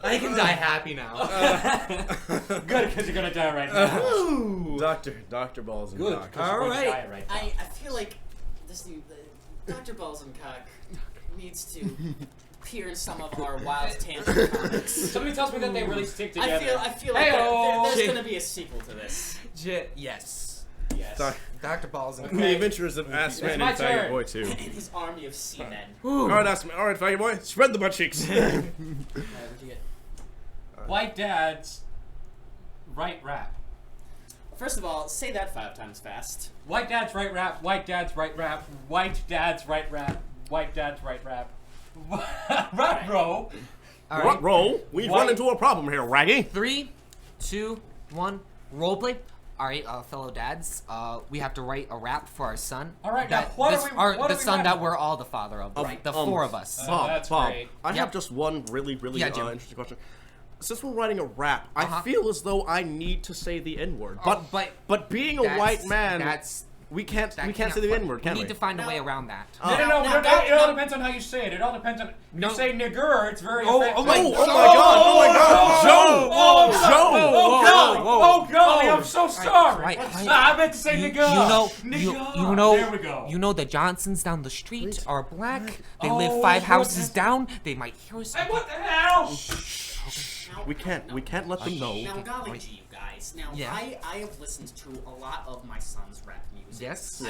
[SPEAKER 1] I can die happy now.
[SPEAKER 3] Good, because you're gonna die right now.
[SPEAKER 2] Dr. Balls and
[SPEAKER 3] Good,
[SPEAKER 2] Cock.
[SPEAKER 3] because you're
[SPEAKER 1] All
[SPEAKER 3] going to
[SPEAKER 1] right.
[SPEAKER 3] die right now.
[SPEAKER 4] I feel like this new Dr. Balls and Cock needs to appear in some of our Wild Tangent comics.
[SPEAKER 3] Somebody tells me that they really stick together.
[SPEAKER 4] I feel like
[SPEAKER 3] Hey-o.
[SPEAKER 4] there's gonna be a sequel to this.
[SPEAKER 1] Yes.
[SPEAKER 3] Yes.
[SPEAKER 1] Dr. Balls and
[SPEAKER 2] The Adventures of Assman and
[SPEAKER 3] my
[SPEAKER 2] Faggot
[SPEAKER 3] turn.
[SPEAKER 2] Boy 2.
[SPEAKER 4] In his army of seamen.
[SPEAKER 2] All right, Assman. All right, Faggot Boy. Spread the butt cheeks.
[SPEAKER 4] What'd you get?
[SPEAKER 3] White dads write rap.
[SPEAKER 4] First of all, say that 5 times fast.
[SPEAKER 3] White dads write rap. White dads write rap. White dads write rap. White dads write rap. Rap, bro.
[SPEAKER 1] All
[SPEAKER 2] What roll? We've
[SPEAKER 3] White-
[SPEAKER 2] run into a problem here, Raggy.
[SPEAKER 1] 3, 2, 1, roleplay. All right, fellow dads, we have to write a rap for our son.
[SPEAKER 3] All right, now,
[SPEAKER 1] that
[SPEAKER 3] what
[SPEAKER 1] this,
[SPEAKER 3] are we-
[SPEAKER 1] our,
[SPEAKER 3] what
[SPEAKER 1] the
[SPEAKER 3] are we
[SPEAKER 1] son that
[SPEAKER 3] rapping?
[SPEAKER 1] we're all the father of. Right, the 4 of us.
[SPEAKER 2] Bob,
[SPEAKER 3] that's
[SPEAKER 2] Bob,
[SPEAKER 3] great.
[SPEAKER 2] I have
[SPEAKER 1] Yep.
[SPEAKER 2] just one really
[SPEAKER 1] Yeah, Jim.
[SPEAKER 2] interesting question. Since we're writing a rap,
[SPEAKER 1] Uh-huh.
[SPEAKER 2] I feel as though I need to say the N-word.
[SPEAKER 1] Oh,
[SPEAKER 2] But being a
[SPEAKER 1] that's-
[SPEAKER 2] white man,
[SPEAKER 1] that's
[SPEAKER 2] we can't
[SPEAKER 1] that
[SPEAKER 2] say the N-word, can
[SPEAKER 1] we
[SPEAKER 2] we?
[SPEAKER 1] need to find a way around that.
[SPEAKER 3] No,
[SPEAKER 4] Now,
[SPEAKER 3] it all depends on how you say it. It all depends on.
[SPEAKER 1] No.
[SPEAKER 3] You say nigger, it's very
[SPEAKER 1] Oh,
[SPEAKER 3] effective.
[SPEAKER 1] oh my
[SPEAKER 2] Oh my God! Oh my God! Joe!
[SPEAKER 3] Oh,
[SPEAKER 2] Joe!
[SPEAKER 3] Oh, golly! Oh, golly! I'm so sorry.
[SPEAKER 1] Right,
[SPEAKER 3] I meant to say nigger.
[SPEAKER 1] You know,
[SPEAKER 3] There we go.
[SPEAKER 1] you know the Johnsons down the street are black. They
[SPEAKER 3] Oh,
[SPEAKER 1] live 5
[SPEAKER 3] what
[SPEAKER 1] houses
[SPEAKER 3] the-
[SPEAKER 1] down. They might hear us.
[SPEAKER 3] Hey, what the hell?
[SPEAKER 2] We can't let them know.
[SPEAKER 4] Now, golly gee, you guys. Now,
[SPEAKER 1] Yeah.
[SPEAKER 4] I have listened to a lot of my son's rap music.
[SPEAKER 1] Yes.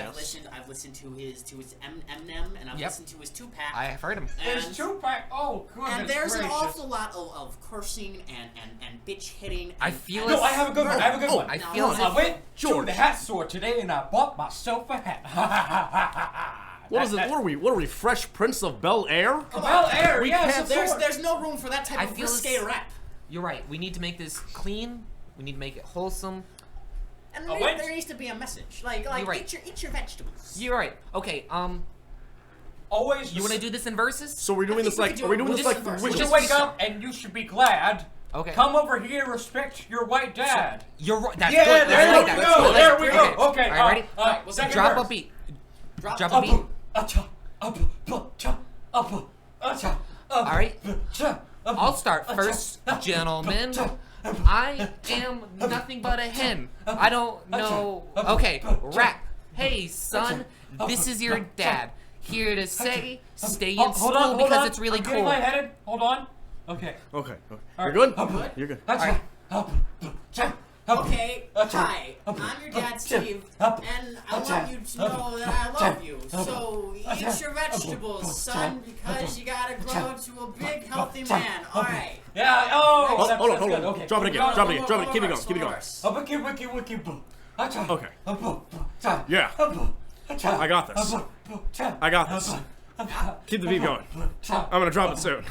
[SPEAKER 4] I've listened to his Eminem, and I've
[SPEAKER 1] Yep.
[SPEAKER 4] listened to his Tupac.
[SPEAKER 1] I have heard him.
[SPEAKER 3] There's Tupac. Oh, goodness
[SPEAKER 4] and there's
[SPEAKER 3] gracious.
[SPEAKER 4] an awful lot of cursing and bitch hitting.
[SPEAKER 1] I
[SPEAKER 4] and-
[SPEAKER 1] feel
[SPEAKER 4] and-
[SPEAKER 3] No, I have a good one. I have a good one.
[SPEAKER 1] I
[SPEAKER 4] Now,
[SPEAKER 1] feel
[SPEAKER 4] as
[SPEAKER 1] as
[SPEAKER 3] I
[SPEAKER 1] if
[SPEAKER 3] went to
[SPEAKER 2] George.
[SPEAKER 3] the hat store today and I bought myself a hat.
[SPEAKER 2] What is it? What are we? Fresh Prince of Bel Air?
[SPEAKER 3] Bel Air,
[SPEAKER 2] We
[SPEAKER 3] yes,
[SPEAKER 2] can't-
[SPEAKER 3] of
[SPEAKER 4] There's
[SPEAKER 3] course.
[SPEAKER 4] there's no room for that type
[SPEAKER 1] I
[SPEAKER 4] of
[SPEAKER 1] feel
[SPEAKER 4] risque
[SPEAKER 1] it's-
[SPEAKER 4] rap.
[SPEAKER 1] You're right. We need to make this clean. We need to make it wholesome.
[SPEAKER 4] And
[SPEAKER 3] Oh,
[SPEAKER 4] there,
[SPEAKER 3] wait.
[SPEAKER 4] there needs to be a message. Like
[SPEAKER 1] You're right.
[SPEAKER 4] eat your vegetables.
[SPEAKER 1] You're right. Okay.
[SPEAKER 3] Always.
[SPEAKER 1] You want to do this in verses?
[SPEAKER 2] So we're doing this
[SPEAKER 4] think we
[SPEAKER 2] like
[SPEAKER 4] could
[SPEAKER 2] are we
[SPEAKER 4] do
[SPEAKER 2] doing
[SPEAKER 4] it
[SPEAKER 2] this
[SPEAKER 4] with
[SPEAKER 2] like
[SPEAKER 4] verses.
[SPEAKER 3] When
[SPEAKER 2] Witches?
[SPEAKER 3] you wake up and you should be glad.
[SPEAKER 1] Okay.
[SPEAKER 3] Come over here, respect your white dad.
[SPEAKER 1] You're right. That's
[SPEAKER 3] Yeah,
[SPEAKER 1] good.
[SPEAKER 3] there
[SPEAKER 1] That's
[SPEAKER 3] we
[SPEAKER 1] good.
[SPEAKER 3] go.
[SPEAKER 1] That's good.
[SPEAKER 3] There we go.
[SPEAKER 1] Okay.
[SPEAKER 3] Okay.
[SPEAKER 1] All right, ready?
[SPEAKER 3] All right. Second
[SPEAKER 1] Drop
[SPEAKER 3] verse.
[SPEAKER 1] a beat.
[SPEAKER 4] Drop
[SPEAKER 1] Drop
[SPEAKER 4] the
[SPEAKER 1] a beat. Alright, I'll start first, gentlemen. I am nothing but a hen. I don't know. Okay, rap. Hey, son, this is your dad. Here to say, stay in school because it's really cool.
[SPEAKER 3] Lightheaded. Hold on. Okay.
[SPEAKER 2] Okay.
[SPEAKER 3] All
[SPEAKER 2] You're
[SPEAKER 3] right.
[SPEAKER 2] good? You're good.
[SPEAKER 1] Alright.
[SPEAKER 4] Okay, hi, I'm your dad, Steve, and I want you to know that I love you. So eat your vegetables, son, because you gotta grow into a big, healthy man. All right.
[SPEAKER 3] Yeah.
[SPEAKER 2] Hold
[SPEAKER 3] That's
[SPEAKER 2] on.
[SPEAKER 3] good. Okay.
[SPEAKER 2] Drop it again. Drop it. Keep it going. Okay. Yeah. I got this. Keep the beat going. I'm gonna drop it soon.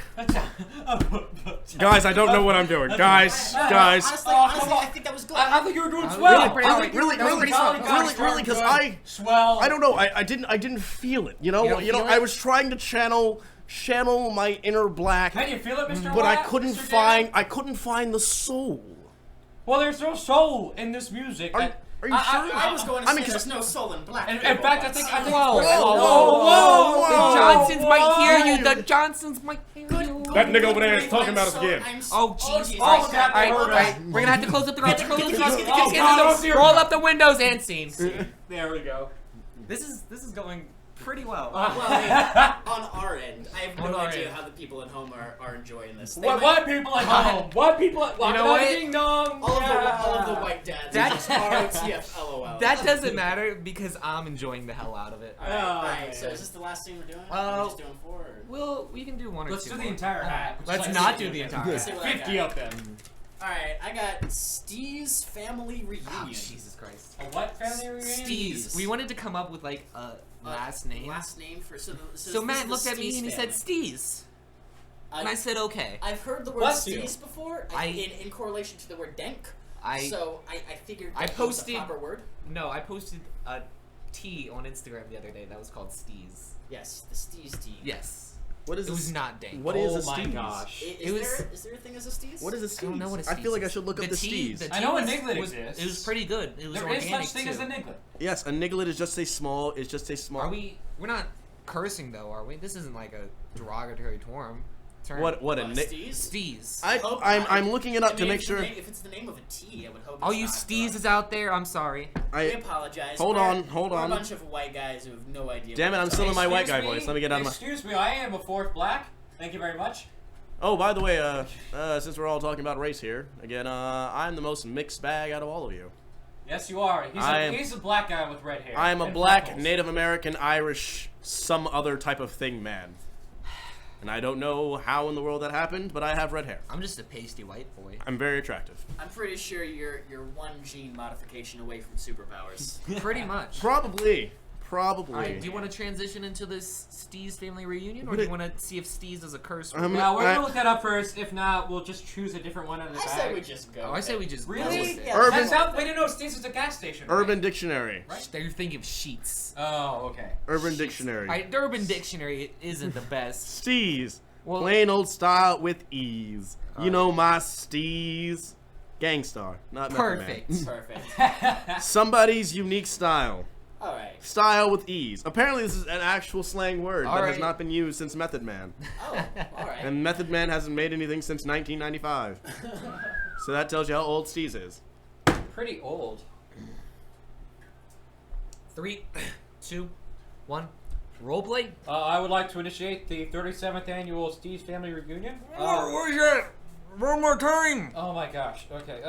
[SPEAKER 2] Guys, I don't know what I'm doing. Guys.
[SPEAKER 4] Honestly, I think that was good.
[SPEAKER 3] I think you were doing swell.
[SPEAKER 2] Really, because I don't know. I didn't feel it. You know, I was trying to channel my inner black.
[SPEAKER 3] Can you feel it, Mr.
[SPEAKER 2] But
[SPEAKER 3] Black?
[SPEAKER 2] I couldn't find the soul.
[SPEAKER 3] Well, there's no soul in this music.
[SPEAKER 2] Are you sure?
[SPEAKER 4] I was going to say there's no soul in black.
[SPEAKER 3] In fact, I think.
[SPEAKER 1] Whoa. The Johnsons might hear you. The Johnsons might hear you.
[SPEAKER 2] That nigga over there is talking about us again.
[SPEAKER 1] Oh, jeez.
[SPEAKER 3] Oh,
[SPEAKER 1] Alright. We're gonna have to close up the
[SPEAKER 3] Oh,
[SPEAKER 1] roll up the windows and scene.
[SPEAKER 3] There we go.
[SPEAKER 1] This is going pretty well.
[SPEAKER 4] Well, on our end, I have no idea how the people at home are enjoying this.
[SPEAKER 3] What people at home? What people at home?
[SPEAKER 1] You know what?
[SPEAKER 3] Ding dong.
[SPEAKER 4] All of the white dads.
[SPEAKER 1] That's
[SPEAKER 4] ROTF LOL.
[SPEAKER 1] That doesn't matter because I'm enjoying the hell out of it.
[SPEAKER 4] Alright, so is this the last scene we're doing? Are we just doing 4? Or?
[SPEAKER 1] Well, we can do one or
[SPEAKER 3] Let's
[SPEAKER 1] two.
[SPEAKER 3] do the
[SPEAKER 1] more.
[SPEAKER 3] entire hat.
[SPEAKER 1] Let's not do the entire
[SPEAKER 4] Let's see
[SPEAKER 1] hat.
[SPEAKER 4] what I
[SPEAKER 3] 50
[SPEAKER 4] got.
[SPEAKER 3] of them.
[SPEAKER 4] Alright, I got Steve's family reunion.
[SPEAKER 1] Oh, Jesus Christ.
[SPEAKER 3] A what family reunion?
[SPEAKER 1] Steez. We wanted to come up with like a last name.
[SPEAKER 4] Last name for
[SPEAKER 1] So Matt looked at me and he said Steez. And I said okay.
[SPEAKER 4] I've heard the word
[SPEAKER 3] Bless you.
[SPEAKER 4] Steez before in correlation to the word dank. So I figured that was the proper word.
[SPEAKER 1] No, I posted a T on Instagram the other day that was called Steez.
[SPEAKER 4] Yes, the Steez tea.
[SPEAKER 1] Yes.
[SPEAKER 2] What is
[SPEAKER 1] it was not dank.
[SPEAKER 2] What is a
[SPEAKER 3] Oh my
[SPEAKER 2] Steez?
[SPEAKER 3] gosh.
[SPEAKER 4] Is there a thing as a Steez?
[SPEAKER 2] What is a Steez?
[SPEAKER 1] I don't know what a Steez
[SPEAKER 2] I feel like I should look up the
[SPEAKER 1] tea-
[SPEAKER 2] Steez.
[SPEAKER 1] the
[SPEAKER 3] I know a
[SPEAKER 1] tea
[SPEAKER 3] niglet
[SPEAKER 1] was,
[SPEAKER 3] exists.
[SPEAKER 1] It was pretty good. It was
[SPEAKER 3] There
[SPEAKER 1] organic
[SPEAKER 3] is such thing
[SPEAKER 1] too.
[SPEAKER 3] as a niglet.
[SPEAKER 2] Yes, a niglet is just a small.
[SPEAKER 1] Are we? We're not cursing though, are we? This isn't like a derogatory term.
[SPEAKER 2] What a
[SPEAKER 4] Steez?
[SPEAKER 1] Steez.
[SPEAKER 2] I'm looking it up to make sure.
[SPEAKER 4] If it's the name of a tea, I would hope.
[SPEAKER 1] All you Steezes out there, I'm sorry.
[SPEAKER 4] I apologize.
[SPEAKER 2] Hold on.
[SPEAKER 4] We're a bunch of white guys who have no idea.
[SPEAKER 2] Damn it! I'm still in my white guy voice. Let me get out of my.
[SPEAKER 3] Excuse me, I am a fourth black. Thank you very much.
[SPEAKER 2] Oh, by the way, since we're all talking about race here, again, I'm the most mixed bag out of all of you.
[SPEAKER 3] Yes, you are. He's a black guy with red hair.
[SPEAKER 2] I am a
[SPEAKER 3] and
[SPEAKER 2] black,
[SPEAKER 3] freckles.
[SPEAKER 2] Native American, Irish, some other type of thing man. And I don't know how in the world that happened, but I have red hair.
[SPEAKER 1] I'm just a pasty white boy.
[SPEAKER 2] I'm very attractive.
[SPEAKER 4] I'm pretty sure you're one gene modification away from superpowers.
[SPEAKER 1] Pretty much.
[SPEAKER 2] Probably.
[SPEAKER 1] Alright, do you want to transition into this Steez family reunion, or do you want to see if Steez is a curse word?
[SPEAKER 3] Well, we're gonna look that up first. If not, we'll just choose a different one out of the bag.
[SPEAKER 4] I say we just go.
[SPEAKER 1] Oh, I say we just
[SPEAKER 3] Really?
[SPEAKER 1] go with it.
[SPEAKER 4] Yeah.
[SPEAKER 2] Urban,
[SPEAKER 3] Wait, no, Steez is a gas station.
[SPEAKER 2] Urban Dictionary.
[SPEAKER 3] Right?
[SPEAKER 1] They're thinking of sheets.
[SPEAKER 3] Oh, okay.
[SPEAKER 2] Urban Dictionary.
[SPEAKER 1] Alright, the Urban Dictionary isn't the best.
[SPEAKER 2] Steez.
[SPEAKER 1] Well,
[SPEAKER 2] Plain old style with ease. You know my Steez. Gangstar. Not Method Man.
[SPEAKER 1] perfect.
[SPEAKER 4] Perfect.
[SPEAKER 2] Somebody's unique style.
[SPEAKER 4] All right.
[SPEAKER 2] Style with ease. Apparently this is an actual slang word that has
[SPEAKER 1] Alright.
[SPEAKER 2] not been used since Method Man.
[SPEAKER 4] Oh, all right.
[SPEAKER 2] And Method Man hasn't made anything since 1995. So that tells you how old Steez is.
[SPEAKER 3] Pretty old.
[SPEAKER 1] 3, 2, 1. Roleplay.
[SPEAKER 3] I would like to initiate the 37th annual Steez family reunion.
[SPEAKER 1] Where's that? One more time.
[SPEAKER 3] Oh my gosh. Okay.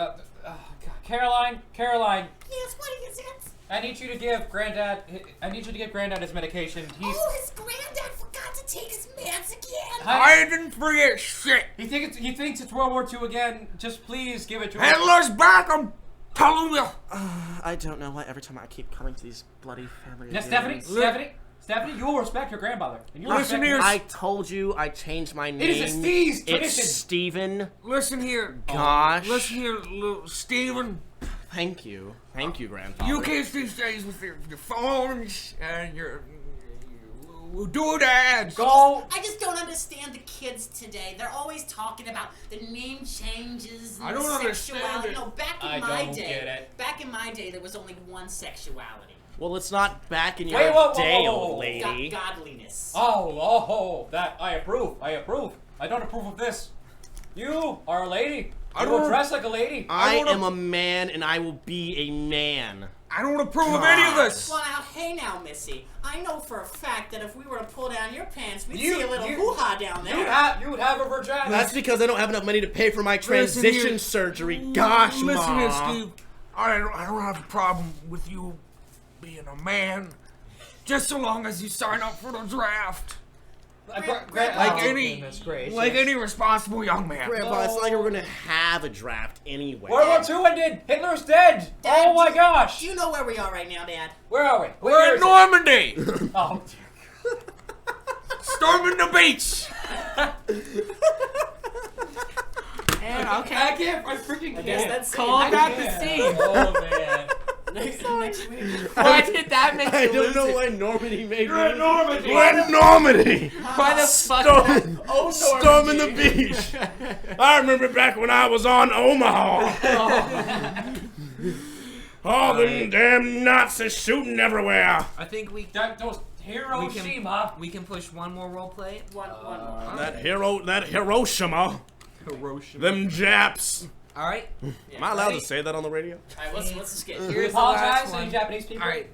[SPEAKER 3] Caroline.
[SPEAKER 5] Yes, what is it?
[SPEAKER 3] I need you to give Granddad. I need you to give Granddad his medication.
[SPEAKER 5] His granddad forgot to take his meds again.
[SPEAKER 1] I didn't forget shit.
[SPEAKER 3] He thinks it's World War II again. Just please give it to him.
[SPEAKER 1] Hitler's back. I'm telling you.
[SPEAKER 2] I don't know why every time I keep coming to these bloody family
[SPEAKER 3] Now,
[SPEAKER 2] reunions.
[SPEAKER 3] Stephanie, you will respect your grandmother. And you will
[SPEAKER 1] Listen
[SPEAKER 3] respect
[SPEAKER 1] here.
[SPEAKER 2] I told you I changed my name.
[SPEAKER 3] It is a Steez tradition.
[SPEAKER 2] It's Steven.
[SPEAKER 1] Listen here.
[SPEAKER 2] Gosh.
[SPEAKER 1] Listen here, little Steven.
[SPEAKER 2] Thank you, Grandfather.
[SPEAKER 1] You kids these days with your phones and your doodads.
[SPEAKER 3] Go.
[SPEAKER 5] I just don't understand the kids today. They're always talking about the name changes and
[SPEAKER 1] I don't
[SPEAKER 5] the
[SPEAKER 1] understand
[SPEAKER 5] sexuality.
[SPEAKER 1] it.
[SPEAKER 5] No, back in
[SPEAKER 3] I
[SPEAKER 5] my
[SPEAKER 3] don't
[SPEAKER 5] day,
[SPEAKER 3] get it.
[SPEAKER 5] back in my day, there was only one sexuality.
[SPEAKER 2] Well, it's not back in your
[SPEAKER 3] Wait, whoa,
[SPEAKER 2] day,
[SPEAKER 3] whoa, whoa,
[SPEAKER 2] old
[SPEAKER 3] whoa.
[SPEAKER 2] lady.
[SPEAKER 4] Godliness.
[SPEAKER 3] Oh, that I approve. I don't approve of this. You are a lady. You will dress like a lady.
[SPEAKER 2] I am a man, and I will be a man.
[SPEAKER 1] I don't approve of any of this.
[SPEAKER 5] Well, now, hey now, Missy. I know for a fact that if we were to pull down your pants, we'd
[SPEAKER 3] You-
[SPEAKER 5] see a little
[SPEAKER 3] you-
[SPEAKER 5] hoo-ha down there.
[SPEAKER 3] You would have a vagina.
[SPEAKER 2] That's because I don't have enough money to pay for my transition surgery. Gosh,
[SPEAKER 6] Listen here,
[SPEAKER 2] Ma.
[SPEAKER 6] Steve. I don't have a problem with you being a man, just so long as you sign up for the draft.
[SPEAKER 3] Like
[SPEAKER 6] Like any responsible young man.
[SPEAKER 2] Grandpa, it's not like we're gonna have a draft anyway.
[SPEAKER 3] World War II ended. Hitler's dead.
[SPEAKER 5] Dad,
[SPEAKER 3] Oh my gosh.
[SPEAKER 5] Do you know where we are right now, Dad?
[SPEAKER 3] Where are we? What year
[SPEAKER 6] We're
[SPEAKER 3] is
[SPEAKER 6] in
[SPEAKER 3] it?
[SPEAKER 6] Normandy,
[SPEAKER 3] Oh,
[SPEAKER 6] storming the beach.
[SPEAKER 1] And okay.
[SPEAKER 3] I can't. I freaking
[SPEAKER 4] I guess
[SPEAKER 3] can't.
[SPEAKER 4] that's
[SPEAKER 1] Call
[SPEAKER 4] it.
[SPEAKER 1] back the scene.
[SPEAKER 3] Oh man.
[SPEAKER 4] Next week.
[SPEAKER 1] Why did that make
[SPEAKER 2] I
[SPEAKER 1] you
[SPEAKER 2] don't
[SPEAKER 1] lose
[SPEAKER 2] know
[SPEAKER 1] it?
[SPEAKER 2] why Normandy made
[SPEAKER 3] You're in Normandy.
[SPEAKER 2] We're in Normandy.
[SPEAKER 1] Why the fuck?
[SPEAKER 2] Storming the beach. I remember back when I was on Omaha. All them damn Nazis shooting everywhere.
[SPEAKER 1] I think
[SPEAKER 3] Those Hiroshima.
[SPEAKER 1] we can push one more role play.
[SPEAKER 4] One more.
[SPEAKER 2] That Hiroshima. Them Japs.
[SPEAKER 1] All right.
[SPEAKER 2] Am I allowed to say that on the radio?
[SPEAKER 4] Alright, what's the skit?
[SPEAKER 3] We
[SPEAKER 1] Here's the last
[SPEAKER 3] apologize to
[SPEAKER 1] one.
[SPEAKER 3] any Japanese people.
[SPEAKER 1] All right.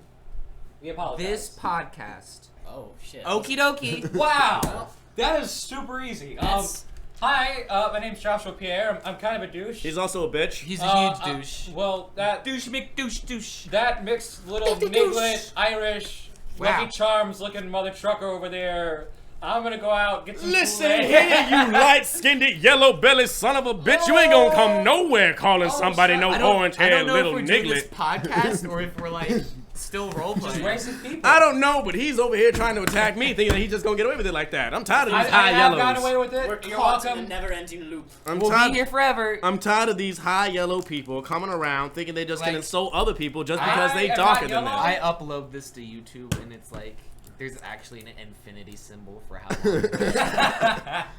[SPEAKER 3] We apologize.
[SPEAKER 1] This podcast.
[SPEAKER 4] Oh shit.
[SPEAKER 1] Okie dokie.
[SPEAKER 3] Wow. That is super easy.
[SPEAKER 4] That's-
[SPEAKER 3] Hi, my name's Joshua Pierre. I'm kind of a douche.
[SPEAKER 2] He's also a bitch.
[SPEAKER 1] He's a huge douche.
[SPEAKER 3] Well, that
[SPEAKER 1] Douche douche.
[SPEAKER 3] that mixed little
[SPEAKER 1] Douche.
[SPEAKER 3] Niglet, Irish,
[SPEAKER 1] Wow.
[SPEAKER 3] Lucky Charms looking mother trucker over there. I'm gonna go out get some
[SPEAKER 2] Listen
[SPEAKER 3] Kool-Aid.
[SPEAKER 2] here, you light-skinned, yellow-bellied son of a bitch. You ain't gonna come nowhere calling somebody no
[SPEAKER 1] I don't
[SPEAKER 2] orange-haired
[SPEAKER 1] know
[SPEAKER 2] little
[SPEAKER 1] if we're doing this
[SPEAKER 2] niglet.
[SPEAKER 1] podcast or if we're like still role
[SPEAKER 3] Just
[SPEAKER 1] playing.
[SPEAKER 3] racist people.
[SPEAKER 2] I don't know, but he's over here trying to attack me, thinking that he's just gonna get away with it like that. I'm tired of
[SPEAKER 3] I
[SPEAKER 2] these high
[SPEAKER 3] have gotten
[SPEAKER 2] yellows.
[SPEAKER 3] away with it.
[SPEAKER 4] We're
[SPEAKER 3] You're
[SPEAKER 4] caught in
[SPEAKER 3] welcome.
[SPEAKER 4] a never-ending loop.
[SPEAKER 2] I'm
[SPEAKER 1] We'll
[SPEAKER 2] tired.
[SPEAKER 1] be here forever.
[SPEAKER 2] I'm tired of these high yellow people coming around thinking they just can
[SPEAKER 1] Like,
[SPEAKER 2] insult other people just because they
[SPEAKER 3] I am
[SPEAKER 2] darker
[SPEAKER 3] not
[SPEAKER 2] than them.
[SPEAKER 3] yellow.
[SPEAKER 1] I upload this to YouTube and it's like there's actually an infinity symbol for how long it is.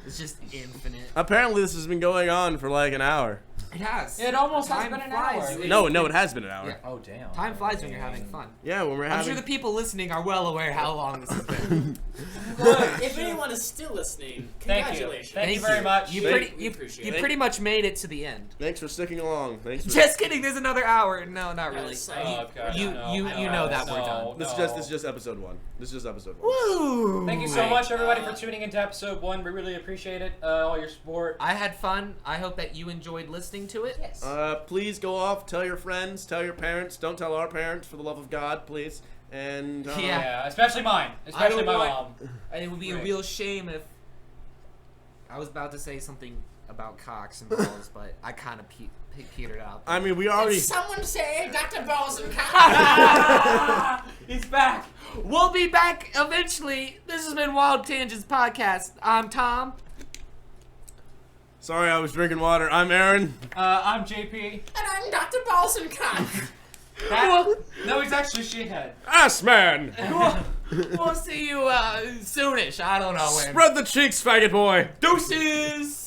[SPEAKER 1] It's just infinite.
[SPEAKER 2] Apparently, this has been going on for like an hour.
[SPEAKER 1] It has.
[SPEAKER 3] It almost has
[SPEAKER 1] Time
[SPEAKER 3] been an
[SPEAKER 1] flies.
[SPEAKER 3] hour.
[SPEAKER 2] No, it has been an hour.
[SPEAKER 1] Yeah.
[SPEAKER 3] Oh damn.
[SPEAKER 1] Time flies when you're having fun.
[SPEAKER 2] Yeah, when we're
[SPEAKER 1] I'm
[SPEAKER 2] having.
[SPEAKER 1] sure the people listening are well aware how long this has been.
[SPEAKER 4] If anyone is still listening,
[SPEAKER 3] Thank you.
[SPEAKER 4] congratulations.
[SPEAKER 3] Thank you very much.
[SPEAKER 1] You,
[SPEAKER 2] Thank-
[SPEAKER 1] you
[SPEAKER 4] appreciate
[SPEAKER 1] you
[SPEAKER 4] it.
[SPEAKER 1] pretty much made it to the end.
[SPEAKER 2] Thanks for sticking along. Thanks. For...
[SPEAKER 1] Just kidding. There's another hour. No, not really.
[SPEAKER 4] Yes,
[SPEAKER 3] Oh, God,
[SPEAKER 1] you
[SPEAKER 3] no,
[SPEAKER 1] you
[SPEAKER 3] no,
[SPEAKER 1] know that
[SPEAKER 3] no,
[SPEAKER 1] we're done.
[SPEAKER 2] This is just episode 1. This is just episode 1.
[SPEAKER 1] Woo!
[SPEAKER 3] Thank you so much, everybody, for tuning into episode 1. We really appreciate it. All your support.
[SPEAKER 1] I had fun. I hope that you enjoyed listening to it.
[SPEAKER 3] Yes.
[SPEAKER 2] Please go off. Tell your friends. Tell your parents. Don't tell our parents, for the love of God, please. And
[SPEAKER 1] Yeah.
[SPEAKER 3] Yeah, especially mine. Especially
[SPEAKER 1] don't
[SPEAKER 3] my
[SPEAKER 1] know
[SPEAKER 3] mom.
[SPEAKER 1] And it would be a
[SPEAKER 3] Right.
[SPEAKER 1] real shame if I was about to say something about cocks and balls, but I kind of petered out.
[SPEAKER 2] I mean, we already.
[SPEAKER 5] Did someone say Dr. Balls and Cock?
[SPEAKER 3] He's back.
[SPEAKER 1] We'll be back eventually. This has been Wild Tangents Podcast. I'm Tom.
[SPEAKER 2] Sorry, I was drinking water. I'm Aaron.
[SPEAKER 3] I'm JP.
[SPEAKER 5] And I'm Dr. Balls and Cock.
[SPEAKER 3] No, he's actually shithead.
[SPEAKER 2] Assman.
[SPEAKER 1] We'll see you soonish. I don't know when.
[SPEAKER 2] Spread the cheeks, faggot boy.
[SPEAKER 1] Deuces.